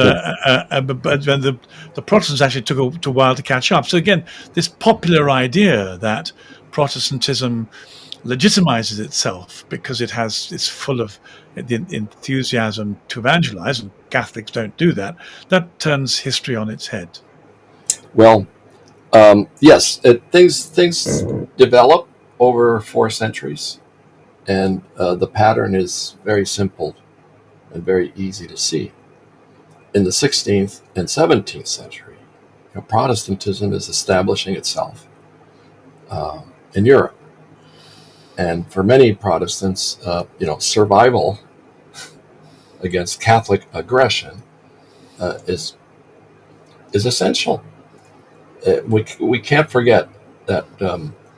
the Protestants actually took a while to catch up. So again, this popular idea that Protestantism legitimizes itself because it's full of the enthusiasm to evangelize, and Catholics don't do that, that turns history on its head. Well, yes, things develop over 4 centuries, and the pattern is very simple and very easy to see. In the 16th and 17th century, Protestantism is establishing itself in Europe. And for many Protestants, survival against Catholic aggression is essential. We can't forget that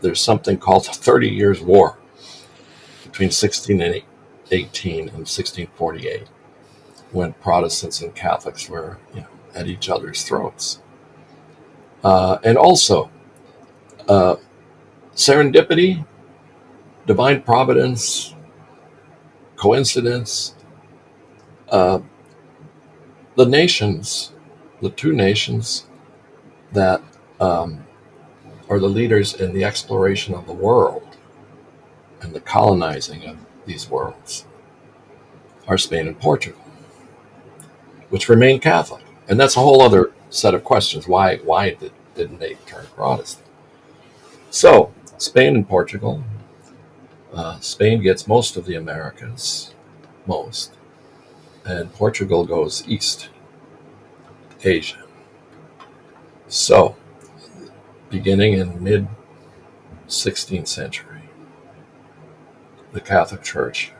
there's something called the 30 Years' War between 1618 and 1648, when Protestants and Catholics were at each other's throats. And also, serendipity, divine providence, coincidence, the two nations that are the leaders in the exploration of the world and the colonizing of these worlds are Spain and Portugal, which remain Catholic. And that's a whole other set of questions. Why didn't they turn Protestant? So, Spain and Portugal. Spain gets most of the Americas, and Portugal goes east, Asia. So, beginning in mid-16th century, the Catholic Church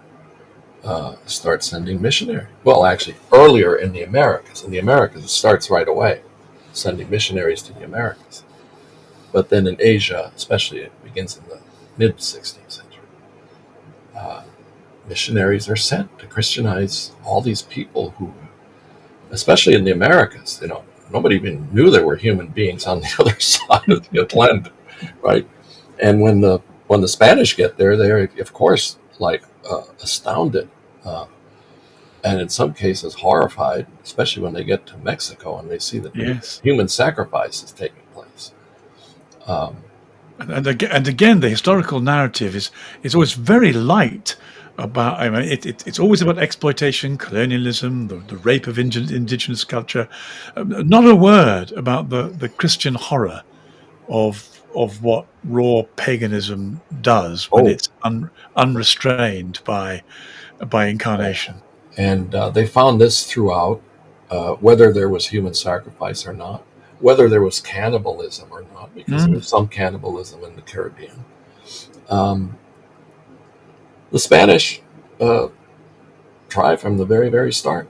starts sending missionaries. Well, actually, earlier in the Americas. In the Americas, it starts right away, sending missionaries to the Americas. But then in Asia, especially, it begins in the mid-16th century. Missionaries are sent to Christianize all these people who, especially in the Americas, nobody even knew there were human beings on the other side of the Atlantic, right? And when the Spanish get there, they're, of course, astounded, and in some cases horrified, especially when they get to Mexico and they see that human sacrifice is taking place. And again, the historical narrative is always very light about. It's always about exploitation, colonialism, the rape of indigenous culture. Not a word about the Christian horror of what raw paganism does when it's unrestrained by incarnation. And they found this throughout, whether there was human sacrifice or not, whether there was cannibalism or not, because there was some cannibalism in the Caribbean. The Spanish try from the very, very start.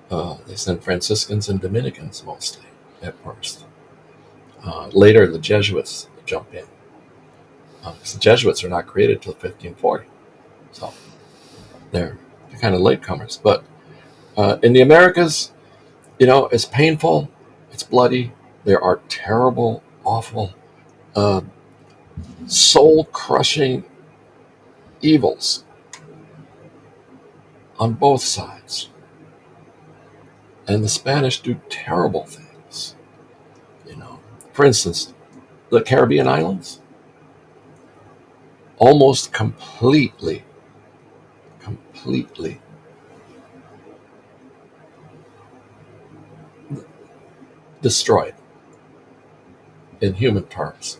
They sent Franciscans and Dominicans mostly. at first. Later, the Jesuits jump in. The Jesuits are not created till 1540, so they're kind of latecomers. But in the Americas, it's painful, it's bloody. There are terrible, awful, soul-crushing evils on both sides. And the Spanish do terrible things. For instance, the Caribbean islands, almost completely destroyed in human terms,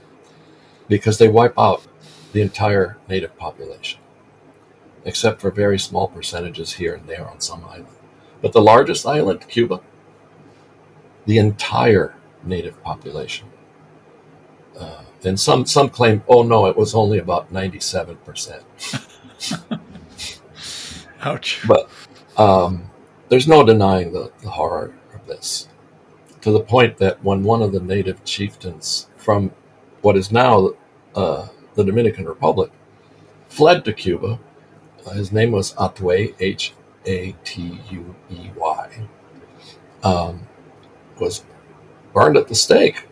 because they wipe out the entire native population, except for very small percentages here and there on some island. But the largest island, Cuba, the entire native population. And some claim, oh no, it was only about 97%. Ouch. But there's no denying the horror of this, to the point that when one of the native chieftains from what is now the Dominican Republic fled to Cuba, his name was Atuey, Hatuey, was burned at the stake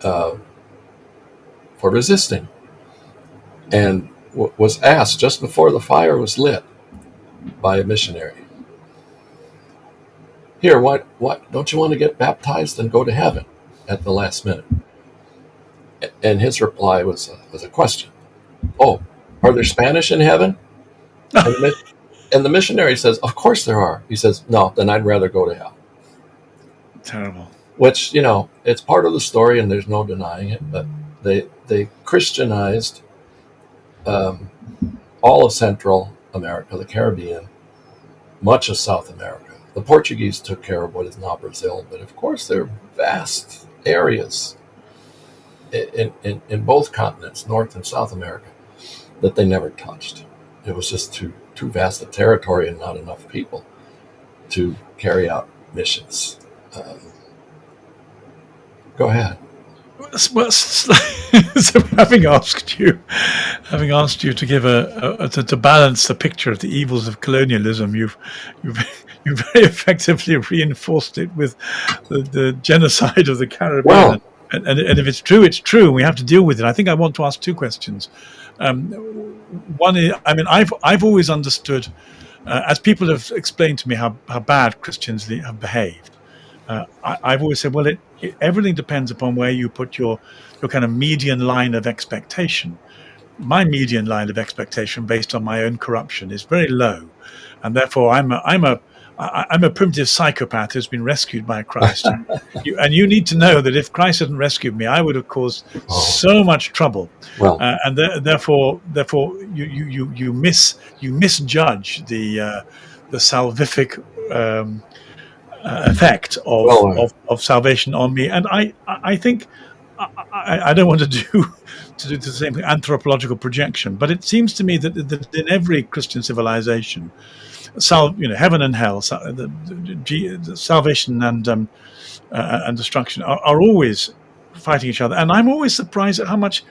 for resisting, and was asked just before the fire was lit by a missionary, "Here, what? Don't you want to get baptized and go to heaven?" At the last minute, and his reply was a question. "Oh, are there Spanish in heaven?" And the missionary says, "Of course there are." He says, "No, then I'd rather go to hell." Terrible. Which, it's part of the story, and there's no denying it. But they Christianized all of Central America, the Caribbean, much of South America. The Portuguese took care of what is now Brazil, but of course there are vast areas in both continents, North and South America, that they never touched. It was just too vast a territory and not enough people to carry out missions. Go ahead. Well, so having asked you to give to balance the picture of the evils of colonialism, you've very effectively reinforced it with the genocide of the Caribbean. Well, and if it's true, it's true, and we have to deal with it. I think I want to ask two questions. One is, I've always understood, as people have explained to me how bad Christians have behaved. I've always said, well, everything depends upon where you put your kind of median line of expectation. My median line of expectation, based on my own corruption, is very low, and therefore I'm a primitive psychopath who's been rescued by Christ. And you need to know that if Christ hadn't rescued me, I would have caused so much trouble. Well, and therefore you misjudge the salvific effect of salvation on me. And I think I don't want to do the same thing, anthropological projection, but it seems to me that in every Christian civilization, heaven and hell, the salvation and destruction are always fighting each other. And I'm always surprised at how much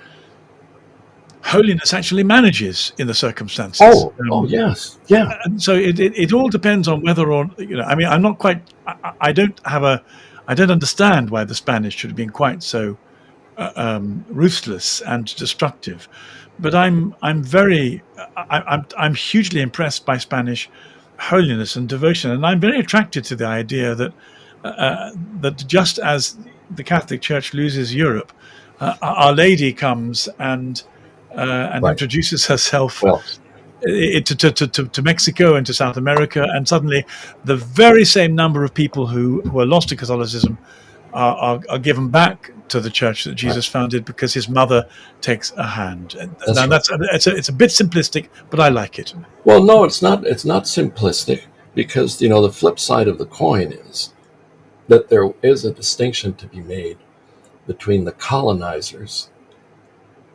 holiness actually manages in the circumstances. Yes, yeah. And so it all depends on whether or I'm not quite. I don't understand why the Spanish should have been quite so ruthless and destructive, but I'm hugely impressed by Spanish holiness and devotion, and I'm very attracted to the idea that just as the Catholic Church loses Europe, Our Lady comes and introduces herself to Mexico and to South America, and suddenly the very same number of people who are lost to Catholicism are given back to the church that Jesus founded, because his mother takes a hand. It's a bit simplistic, but I like it. Well, no, it's not. It's not simplistic, because the flip side of the coin is that there is a distinction to be made between the colonizers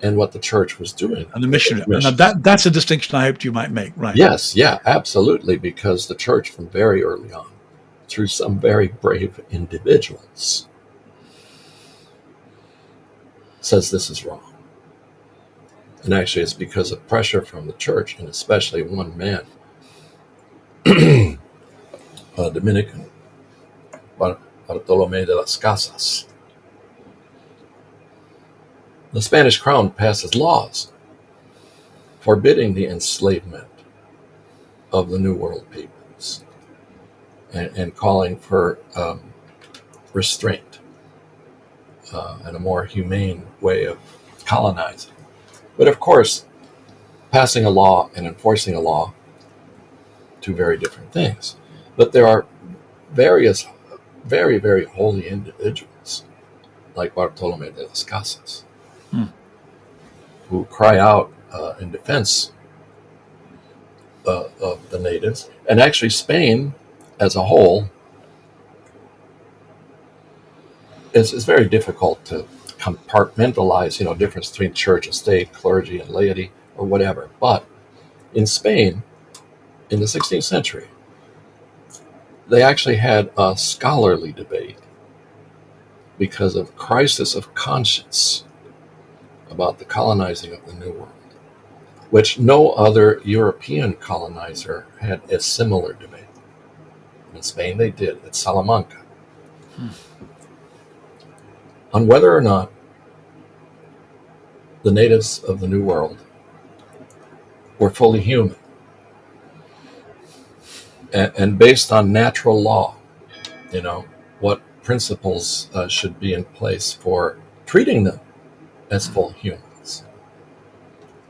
and what the church was doing, and the missionary. And that's a distinction I hoped you might make, right? Yes, yeah, absolutely, because the church from very early on, through some very brave individuals, says this is wrong. And actually, it's because of pressure from the church, and especially one man, a Dominican, Bartolomé de las Casas. The Spanish crown passes laws forbidding the enslavement of the New World peoples and calling for restraint and a more humane way of colonizing. But of course, passing a law and enforcing a law, two very different things. But there are various very, very holy individuals like Bartolomé de las Casas who cry out in defense of the natives. And actually Spain as a whole is very difficult to compartmentalize, difference between church and state, clergy and laity, or whatever. But in Spain, in the 16th century, they actually had a scholarly debate because of crisis of conscience about the colonizing of the New World, which no other European colonizer had a similar debate. In Spain, they did at Salamanca. On whether or not the natives of the New World were fully human and based on natural law, what principles should be in place for treating them as full humans.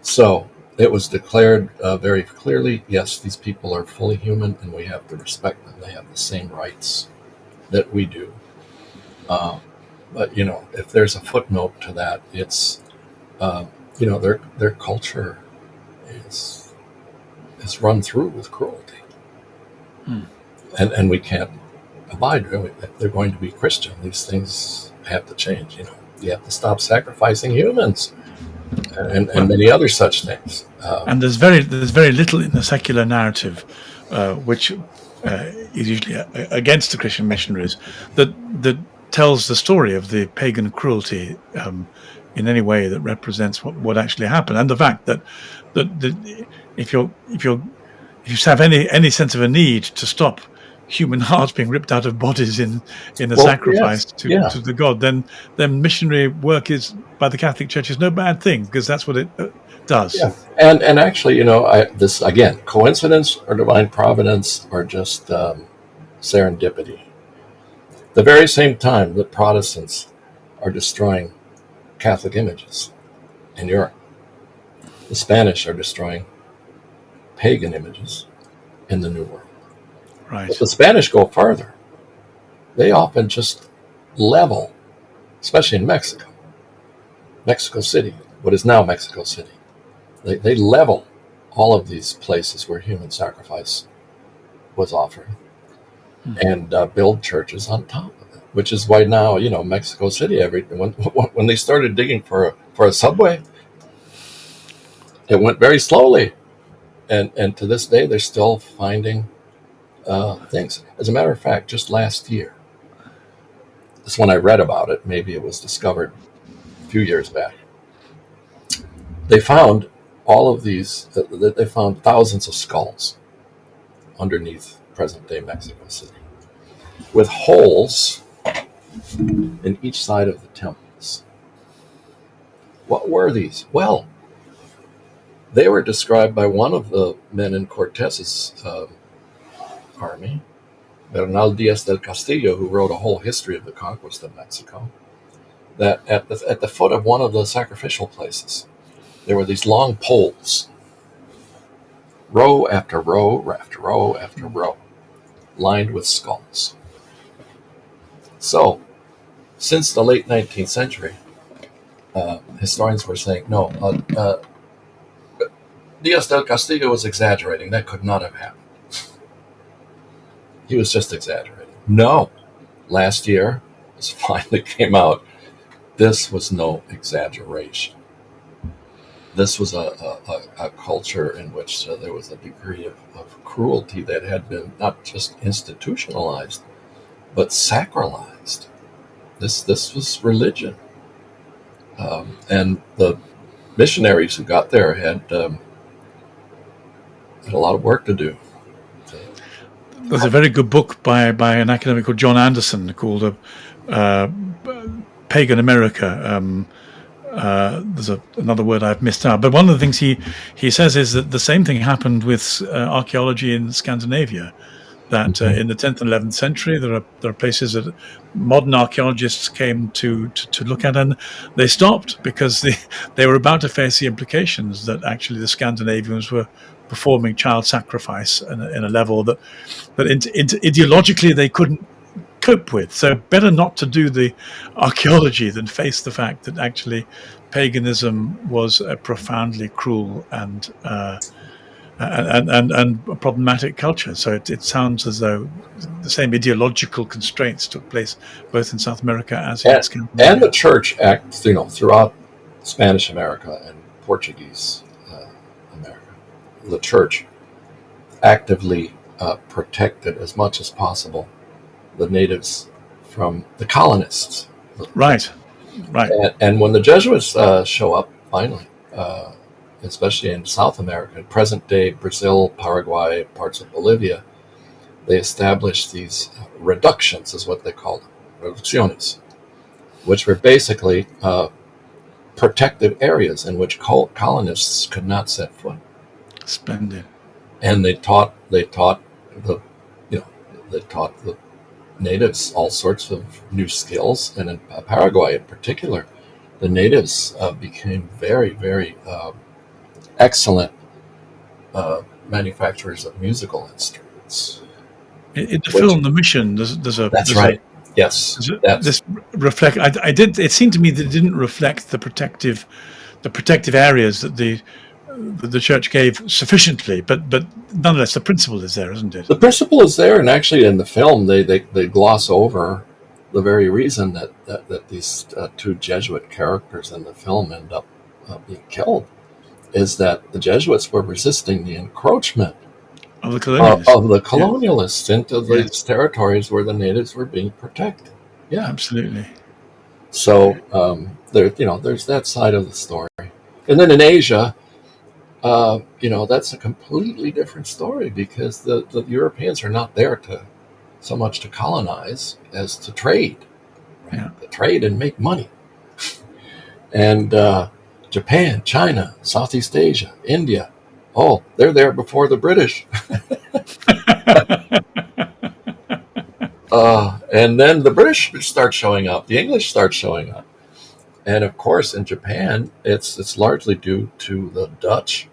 So it was declared very clearly, yes, these people are fully human and we have to respect them. They have the same rights that we do. But, if there's a footnote to that, it's, their culture is run through with cruelty. And we can't abide. If they're going to be Christian, these things have to change. You have to stop sacrificing humans and many other such things. And there's very little in the secular narrative which is usually against the Christian missionaries that tells the story of the pagan cruelty in any way that represents what actually happened, and the fact that if you have any sense of a need to stop human hearts being ripped out of bodies in a sacrifice to the god, then missionary work is by the Catholic Church is no bad thing, because that's what it does. Yeah. And actually, this again, coincidence or divine providence or just serendipity. The very same time that Protestants are destroying Catholic images in Europe, the Spanish are destroying pagan images in the New World. Right. But the Spanish go further. They often just level, especially in Mexico City, what is now Mexico City. They level all of these places where human sacrifice was offered and build churches on top of it, which is why now, Mexico City, when they started digging for a subway, it went very slowly. And to this day, they're still finding things. As a matter of fact, just last year, this when I read about it, maybe it was discovered a few years back, they found all of these, they found thousands of skulls underneath present-day Mexico City, with holes in each side of the temples. What were these? Well, they were described by one of the men in Cortez's army, Bernal Diaz del Castillo, who wrote a whole history of the conquest of Mexico, that at the foot of one of the sacrificial places, there were these long poles, row after row after row after row, lined with skulls. So, since the late 19th century, historians were saying, no, Diaz del Castillo was exaggerating. That could not have happened. He was just exaggerating. No. Last year, this finally came out. This was no exaggeration. This was a culture in which there was a degree of cruelty that had been not just And the missionaries who got there had a lot of work to do. There's a very good book by an academic called John Anderson called Pagan America. There's another word I've missed out, but one of the things he says is that the same thing happened with archaeology in Scandinavia. That in the 10th and 11th century, there are places that modern archaeologists came to look at, and they stopped because they were about to face the implications that actually the Scandinavians were performing child sacrifice in a level that ideologically they couldn't cope with. So better not to do the archaeology than face the fact that actually paganism was a profoundly cruel and problematic culture. So it sounds as though the same ideological constraints took place both in South America as in Scandinavia. And the church acts, throughout Spanish America and Portuguese America. The church actively protected as much as possible the natives from the colonists. Right. And when the Jesuits show up, finally, especially in South America, present-day Brazil, Paraguay, parts of Bolivia, they established these reductions, is what they called them, reducciones, which were basically protective areas in which colonists could not set foot. Splendid. And they taught the natives all sorts of new skills, and in Paraguay in particular, the natives became very, very excellent manufacturers of musical instruments. In the film The Mission, there's a that's right. Yes, this reflect. It seemed to me that it didn't reflect the protective areas that the church gave sufficiently, but nonetheless the principle is there, isn't it? The principle is there, and actually in the film they gloss over the very reason that these two Jesuit characters in the film end up being killed is that the Jesuits were resisting the encroachment of the colonialists, into these territories where the natives were being protected. Yeah, absolutely. So there's that side of the story, and then in Asia, that's a completely different story because the Europeans are not there so much to colonize as to trade, right? Yeah. To trade and make money. And Japan, China, Southeast Asia, India, they're there before the British. And then the British start showing up, the English start showing up. And of course, in Japan, it's largely due to the Dutch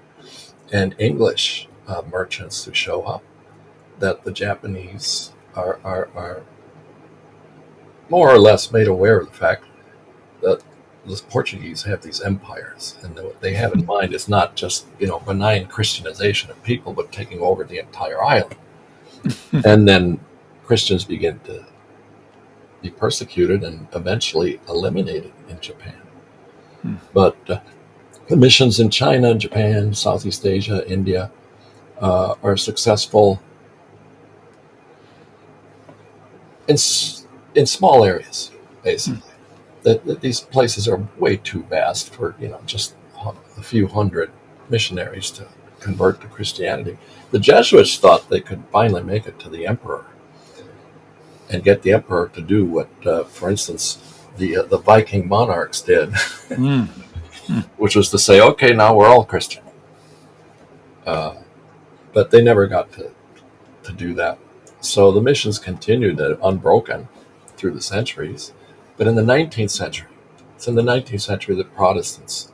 and English merchants who show up that the Japanese are more or less made aware of the fact that the Portuguese have these empires, and what they have in mind is not just benign Christianization of people, but taking over the entire island. And then Christians begin to be persecuted and eventually eliminated in Japan. But the missions in China, Japan, Southeast Asia, India are successful in small areas, basically. That these places are way too vast for just a few hundred missionaries to convert to Christianity. The Jesuits thought they could finally make it to the emperor and get the emperor to do what, for instance, the Viking monarchs did, which was to say, okay, now we're all Christian. But they never got to do that. So the missions continued unbroken through the centuries. But in the 19th century, that Protestants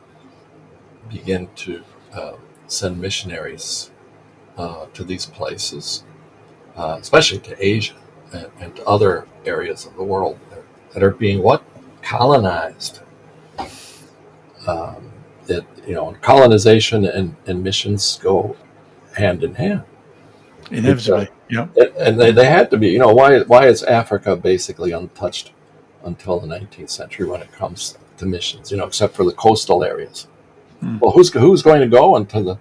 begin to send missionaries to these places, especially to Asia and to other areas of the world that are being colonized. Colonization and missions go hand in hand. Inevitably, yeah. And they had to be. Why is Africa basically untouched until the 19th century when it comes to missions? Except for the coastal areas. Well, who's going to go into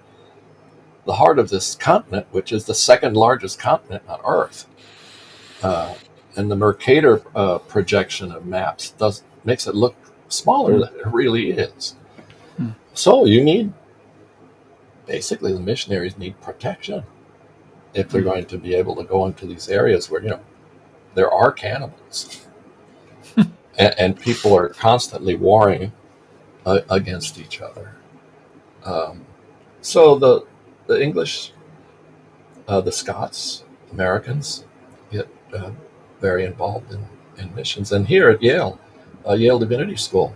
the heart of this continent, which is the second largest continent on Earth? And the Mercator projection of maps makes it look smaller than it really is. So you need, basically, the missionaries need protection if they're going to be able to go into these areas where, there are cannibals and people are constantly warring against each other. So the English, the Scots, Americans get very involved in missions. And here at Yale, Yale Divinity School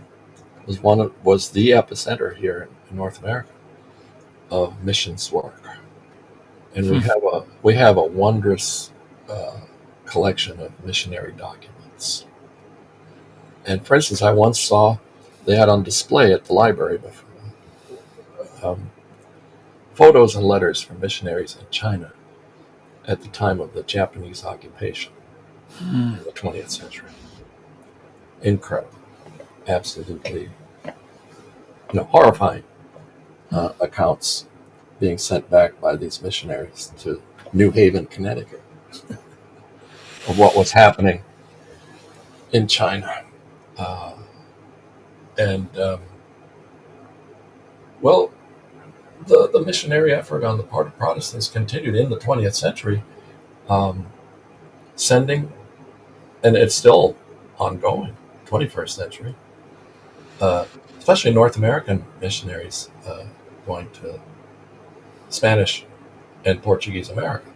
was the epicenter here in North America of missions work. And we have a wondrous collection of missionary documents. And for instance, I once saw they had on display at the library before, photos and letters from missionaries in China at the time of the Japanese occupation in the 20th century. Incredible, absolutely, horrifying accounts being sent back by these missionaries to New Haven, Connecticut, of what was happening in China. The missionary effort on the part of Protestants continued in the 20th century, sending, and it's still ongoing, 21st century, especially North American missionaries going to Spanish and Portuguese America.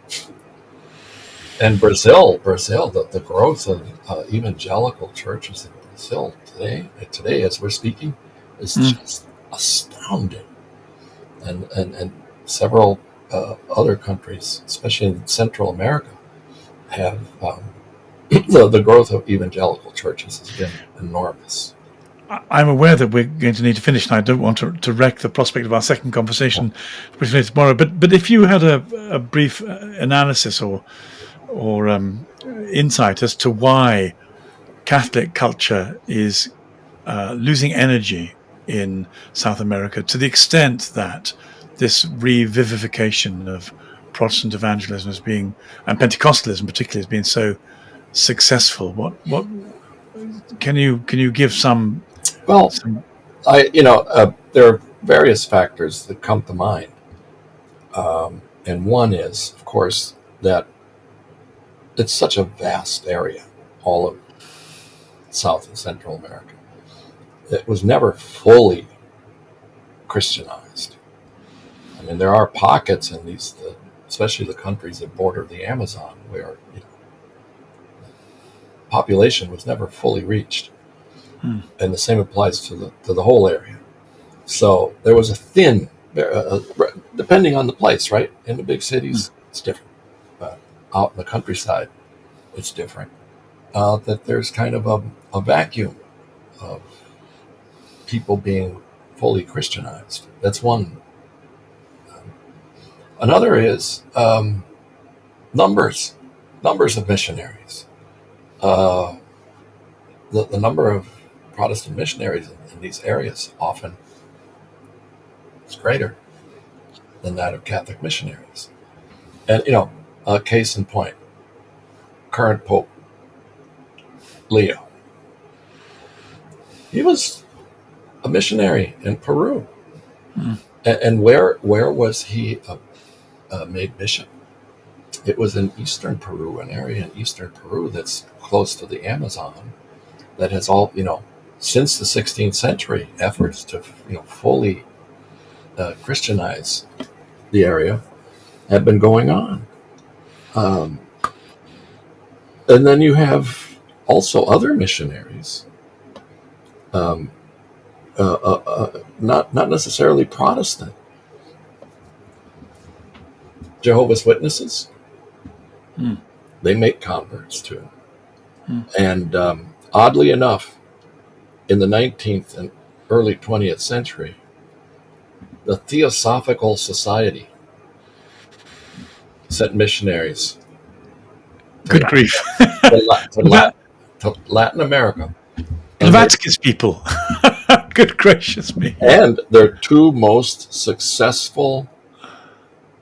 And Brazil, the growth of evangelical churches in Brazil today as we're speaking, is just astounding. And several other countries, especially in Central America, have the growth of evangelical churches has been enormous. I'm aware that we're going to need to finish, and I don't want to wreck the prospect of our second conversation tomorrow. But if you had a brief analysis or insight as to why Catholic culture is losing energy in South America to the extent that this revivification of Protestant evangelism and Pentecostalism particularly, has been so successful. What can you give some? Well, there are various factors that come to mind, and one is, of course, that it's such a vast area, all of South and Central America. It was never fully Christianized. I mean, there are pockets in these, especially the countries that border the Amazon, where population was never fully reached, and the same applies to the whole area. So there was a thin, depending on the place, right? In the big cities, it's different, but out in the countryside, it's different. That there's kind of a vacuum of people being fully Christianized. That's one. Another is numbers of missionaries. The number of Protestant missionaries in these areas often is greater than that of Catholic missionaries. And, a case in point, current Pope Leo. He was a missionary in Peru. And where was he made bishop? It was in eastern Peru, an area in eastern Peru that's close to the Amazon, that has all, since the 16th century, efforts to, fully Christianize the area have been going on. And then you have also other missionaries, not necessarily Protestant. Jehovah's Witnesses, they make converts too. And oddly enough, in the 19th and early 20th century, the Theosophical Society sent missionaries to Latin America. Blavatsky's people. Good gracious me. And their two most successful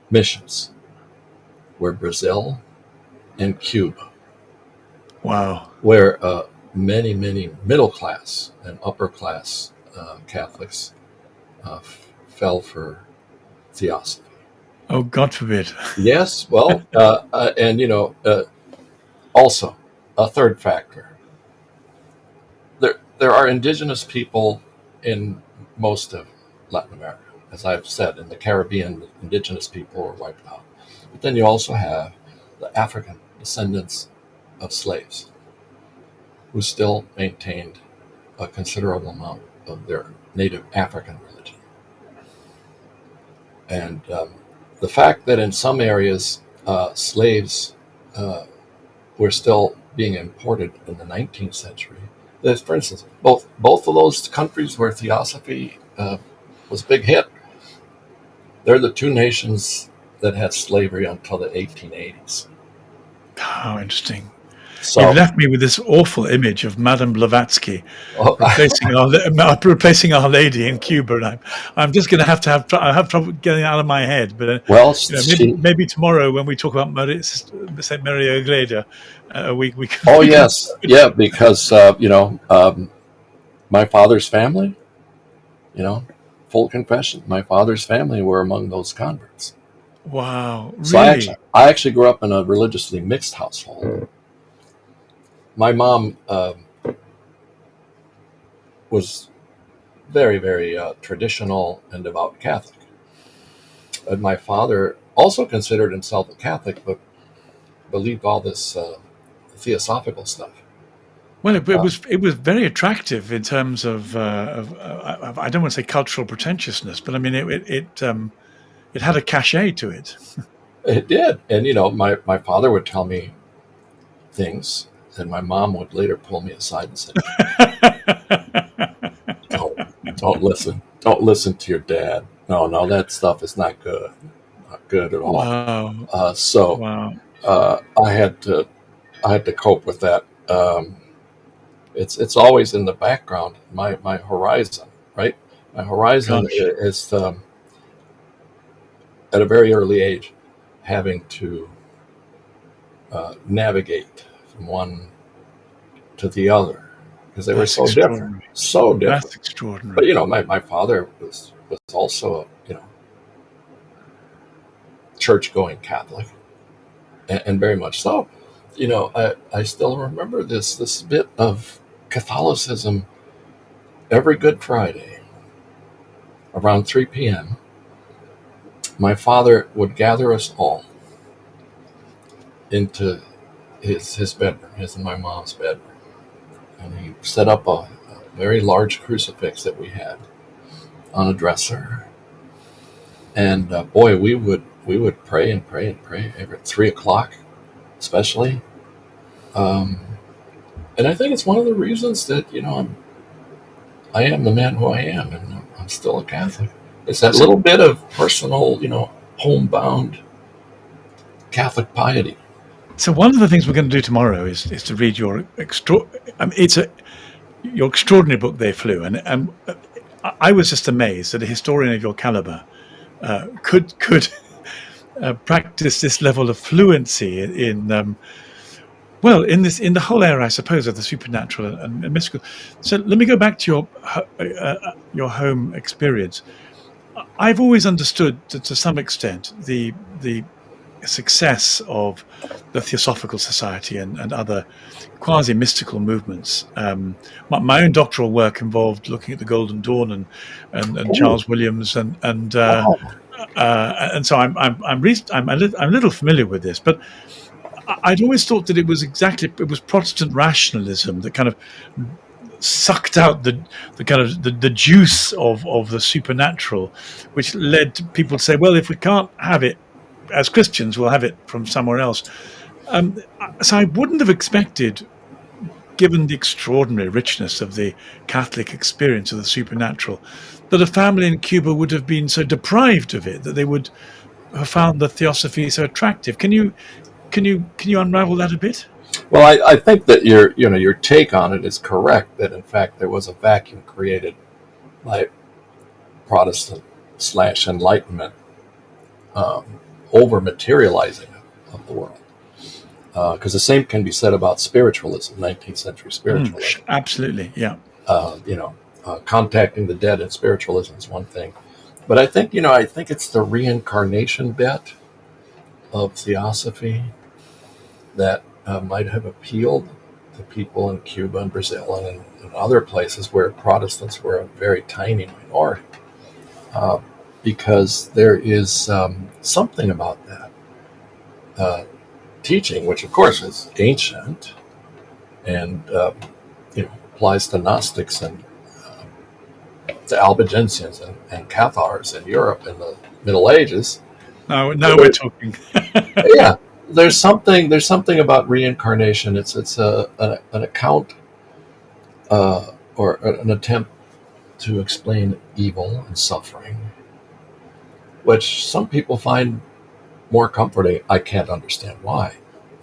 missions were Brazil and Cuba. Wow. Where many, many middle class and upper class Catholics fell for Theosophy. Oh, God forbid. Yes, well, and also a third factor. There are indigenous people in most of Latin America. As I've said, in the Caribbean, indigenous people were wiped out. But then you also have the African descendants of slaves who still maintained a considerable amount of their native African religion. And the fact that in some areas slaves were still being imported in the 19th century. For instance, both of those countries where Theosophy was a big hit, they're the two nations that had slavery until the 1880s. How interesting. So, You've left me with this awful image of Madame Blavatsky oh, replacing Our Lady in Cuba, and I'm just going to I have trouble getting it out of my head. But well, maybe tomorrow when we talk about Saint Mary Iglesia, we can. oh yes, yeah, because my father's family, full confession, my father's family were among those converts. Wow, So really? I actually grew up in a religiously mixed household. My mom was very, very traditional and devout Catholic. And my father also considered himself a Catholic, but believed all this theosophical stuff. Well, it was very attractive in terms of I don't want to say cultural pretentiousness, but I mean it had a cachet to it. It did, and my father would tell me things, and my mom would later pull me aside and say, "Don't listen to your dad. No, that stuff is not good at all." Wow. So Wow. I had to cope with that. It's always in the background. My horizon, right? My horizon Gosh. is at a very early age having to navigate from one to the other because they were That's so different, extraordinary. so different. That's extraordinary. But my father was also church-going Catholic, and very much so. I still remember this bit of Catholicism. Every Good Friday, around 3 p.m., my father would gather us all into his bedroom, his and my mom's bedroom, and he set up a very large crucifix that we had on a dresser. And boy, we would pray and pray and pray every 3 o'clock, especially. And I think it's one of the reasons that I am the man who I am, and I'm still a Catholic. It's that little bit of personal, homebound Catholic piety. So one of the things we're going to do tomorrow is to read your your extraordinary book, They Flew, and I was just amazed that a historian of your caliber could practice this level of fluency in in the whole area, I suppose, of the supernatural and mystical. So let me go back to your home experience. I've always understood to some extent the success of the Theosophical Society and other quasi-mystical movements. My own doctoral work involved looking at the Golden Dawn and Charles Williams and Wow. so I'm a little familiar with this, but I'd always thought that it was Protestant rationalism that kind of sucked out the kind of the juice of the supernatural, which led to people to say, well, if we can't have it as Christians, we'll have it from somewhere else. So I wouldn't have expected, given the extraordinary richness of the Catholic experience of the supernatural, that a family in Cuba would have been so deprived of it that they would have found the Theosophy so attractive. Can you unravel that a bit? Well, I think that your take on it is correct. That in fact there was a vacuum created by Protestant / Enlightenment over materializing of the world. Because the same can be said about spiritualism, 19th century spiritualism. Absolutely, yeah. Contacting the dead in spiritualism is one thing. But I think it's the reincarnation bit of Theosophy that might have appealed to people in Cuba and Brazil and in other places where Protestants were a very tiny minority. Because there is something about that teaching, which of course is ancient and applies to Gnostics and the Albigensians and Cathars in Europe in the Middle Ages. Now we're talking. Yeah, there's something about reincarnation. It's an account or an attempt to explain evil and suffering, which some people find more comforting. I can't understand why.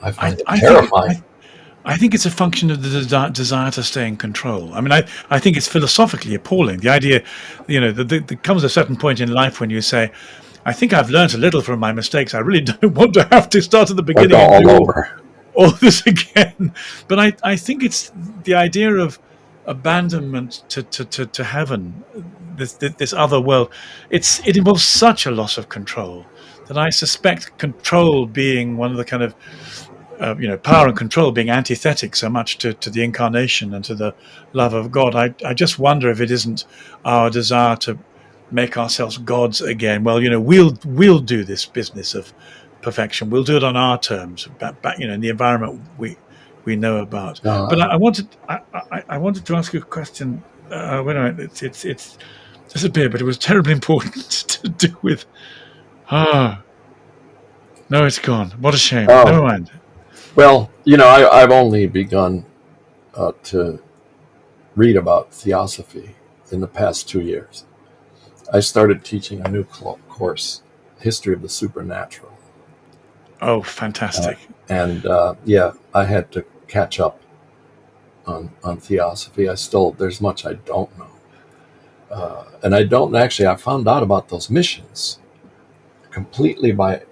I find it terrifying. I think it's a function of the desire to stay in control. I mean, I think it's philosophically appalling. The idea, there comes a certain point in life when you say, I think I've learned a little from my mistakes. I really don't want to have to start at the beginning and do all this again. But I think it's the idea of abandonment to heaven, this other world. It involves such a loss of control that I suspect control being one of the kind of power and control being antithetic so much to the incarnation and to the love of God. I just wonder if it isn't our desire to make ourselves gods again. Well, we'll do this business of perfection. We'll do it on our terms, back in the environment we know about. But I wanted to ask you a question. Wait a minute, it's disappeared, but it was terribly important to do with. No, it's gone. What a shame. Never mind. Well, I've only begun to read about Theosophy in the past 2 years. I started teaching a new course, History of the Supernatural. Oh, fantastic. I had to catch up on Theosophy. There's much I don't know. And I found out about those missions completely by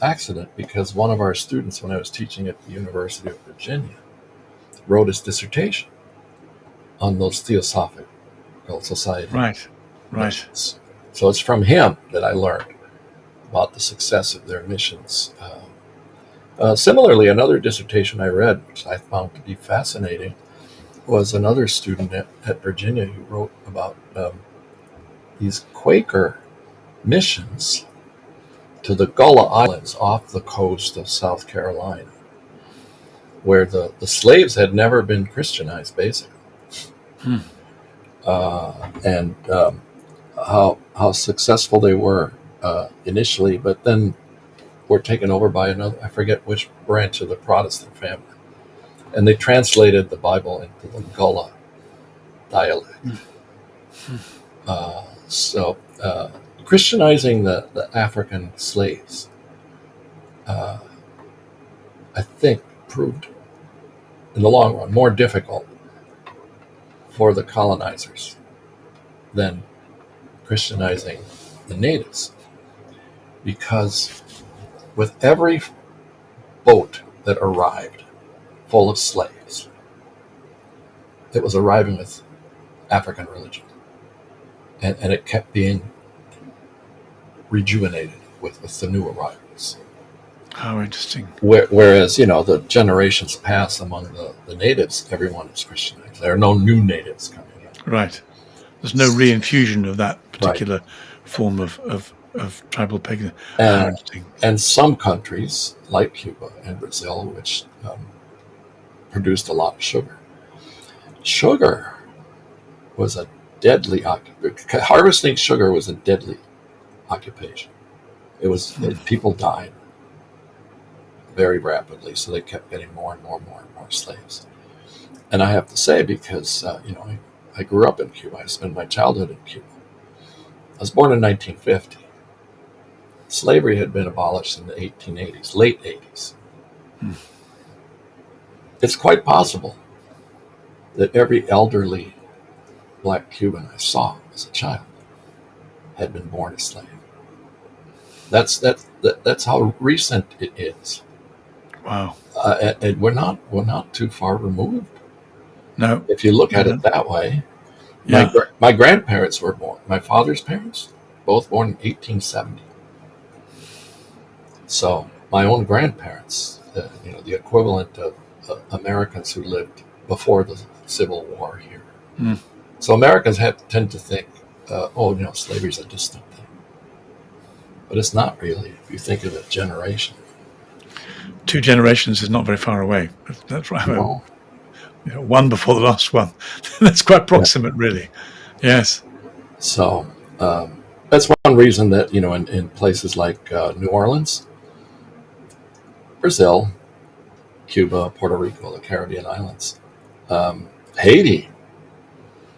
accident, because one of our students, when I was teaching at the University of Virginia, wrote his dissertation on those Theosophical societies. Right. Missions. So it's from him that I learned about the success of their missions. Similarly, another dissertation I read, which I found to be fascinating, was another student at Virginia who wrote about these Quaker missions to the Gullah Islands off the coast of South Carolina, where the slaves had never been Christianized, basically. And how successful they were initially, but then were taken over by another, I forget which branch of the Protestant family. And they translated the Bible into the Gullah dialect. So Christianizing the African slaves, I think, proved in the long run more difficult for the colonizers than Christianizing the natives, because with every boat that arrived full of slaves, it was arriving with African religion, and it kept being rejuvenated with the new arrivals. How interesting. Whereas, the generations pass among the natives, everyone is Christianized. There are no new natives coming in. Right. There's no reinfusion of that particular form of tribal paganism. How interesting. And some countries, like Cuba and Brazil, which produced a lot of sugar. Sugar was a deadly occupation. Harvesting sugar was a deadly occupation. It was people died very rapidly, so they kept getting more and more slaves. And I have to say, because I grew up in Cuba, I spent my childhood in Cuba. I was born in 1950. Slavery had been abolished in the 1880s, late 80s. It's quite possible that every elderly black Cuban I saw as a child had been born a slave. That's how recent it is. Wow. and we're not too far removed. No. If you look at Yeah. it that way, Yeah. my grandparents were born. My father's parents, both born in 1870. So my own grandparents, the equivalent of Americans who lived before the Civil War here. Mm. So Americans tend to think, slavery's a distant thing, but it's not really. If you think of a generation, 2 generations is not very far away. That's right. no. One before the last one. That's quite proximate, really. Yes. So that's one reason that in places like New Orleans, Brazil, Cuba, Puerto Rico, the Caribbean islands, Haiti,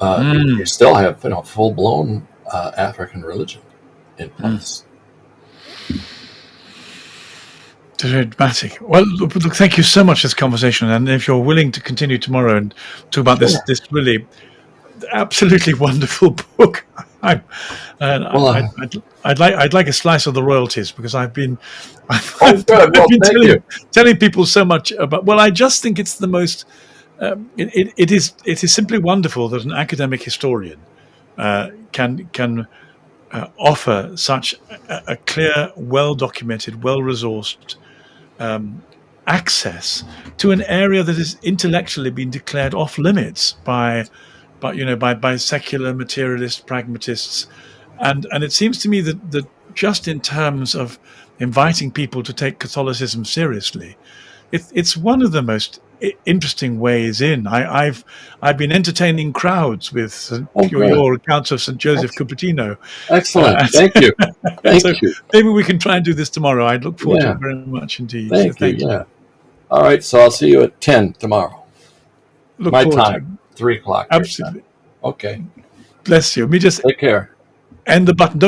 you still have full blown African religion in place. Very dramatic. Well, look, thank you so much for this conversation. And if you're willing to continue tomorrow and talk about this really absolutely wonderful book, I'd like a slice of the royalties, because I've been telling people so much about. Well, I just think it's the most. It is simply wonderful that an academic historian can offer such a clear, well-documented, well-resourced access to an area that has intellectually been declared off limits by secular materialist pragmatists, and it seems to me that just in terms of inviting people to take Catholicism seriously, it's one of the most interesting ways in. I've been entertaining crowds with your accounts of St. Joseph Cupertino. Excellent. Thank you. Thank you. Maybe we can try and do this tomorrow. I'd look forward to it very much indeed. Thank you. Yeah. All right. So I'll see you at 10 tomorrow. My time, 3 o'clock. Absolutely. Okay. Bless you. Let me just take care. End the button. Don't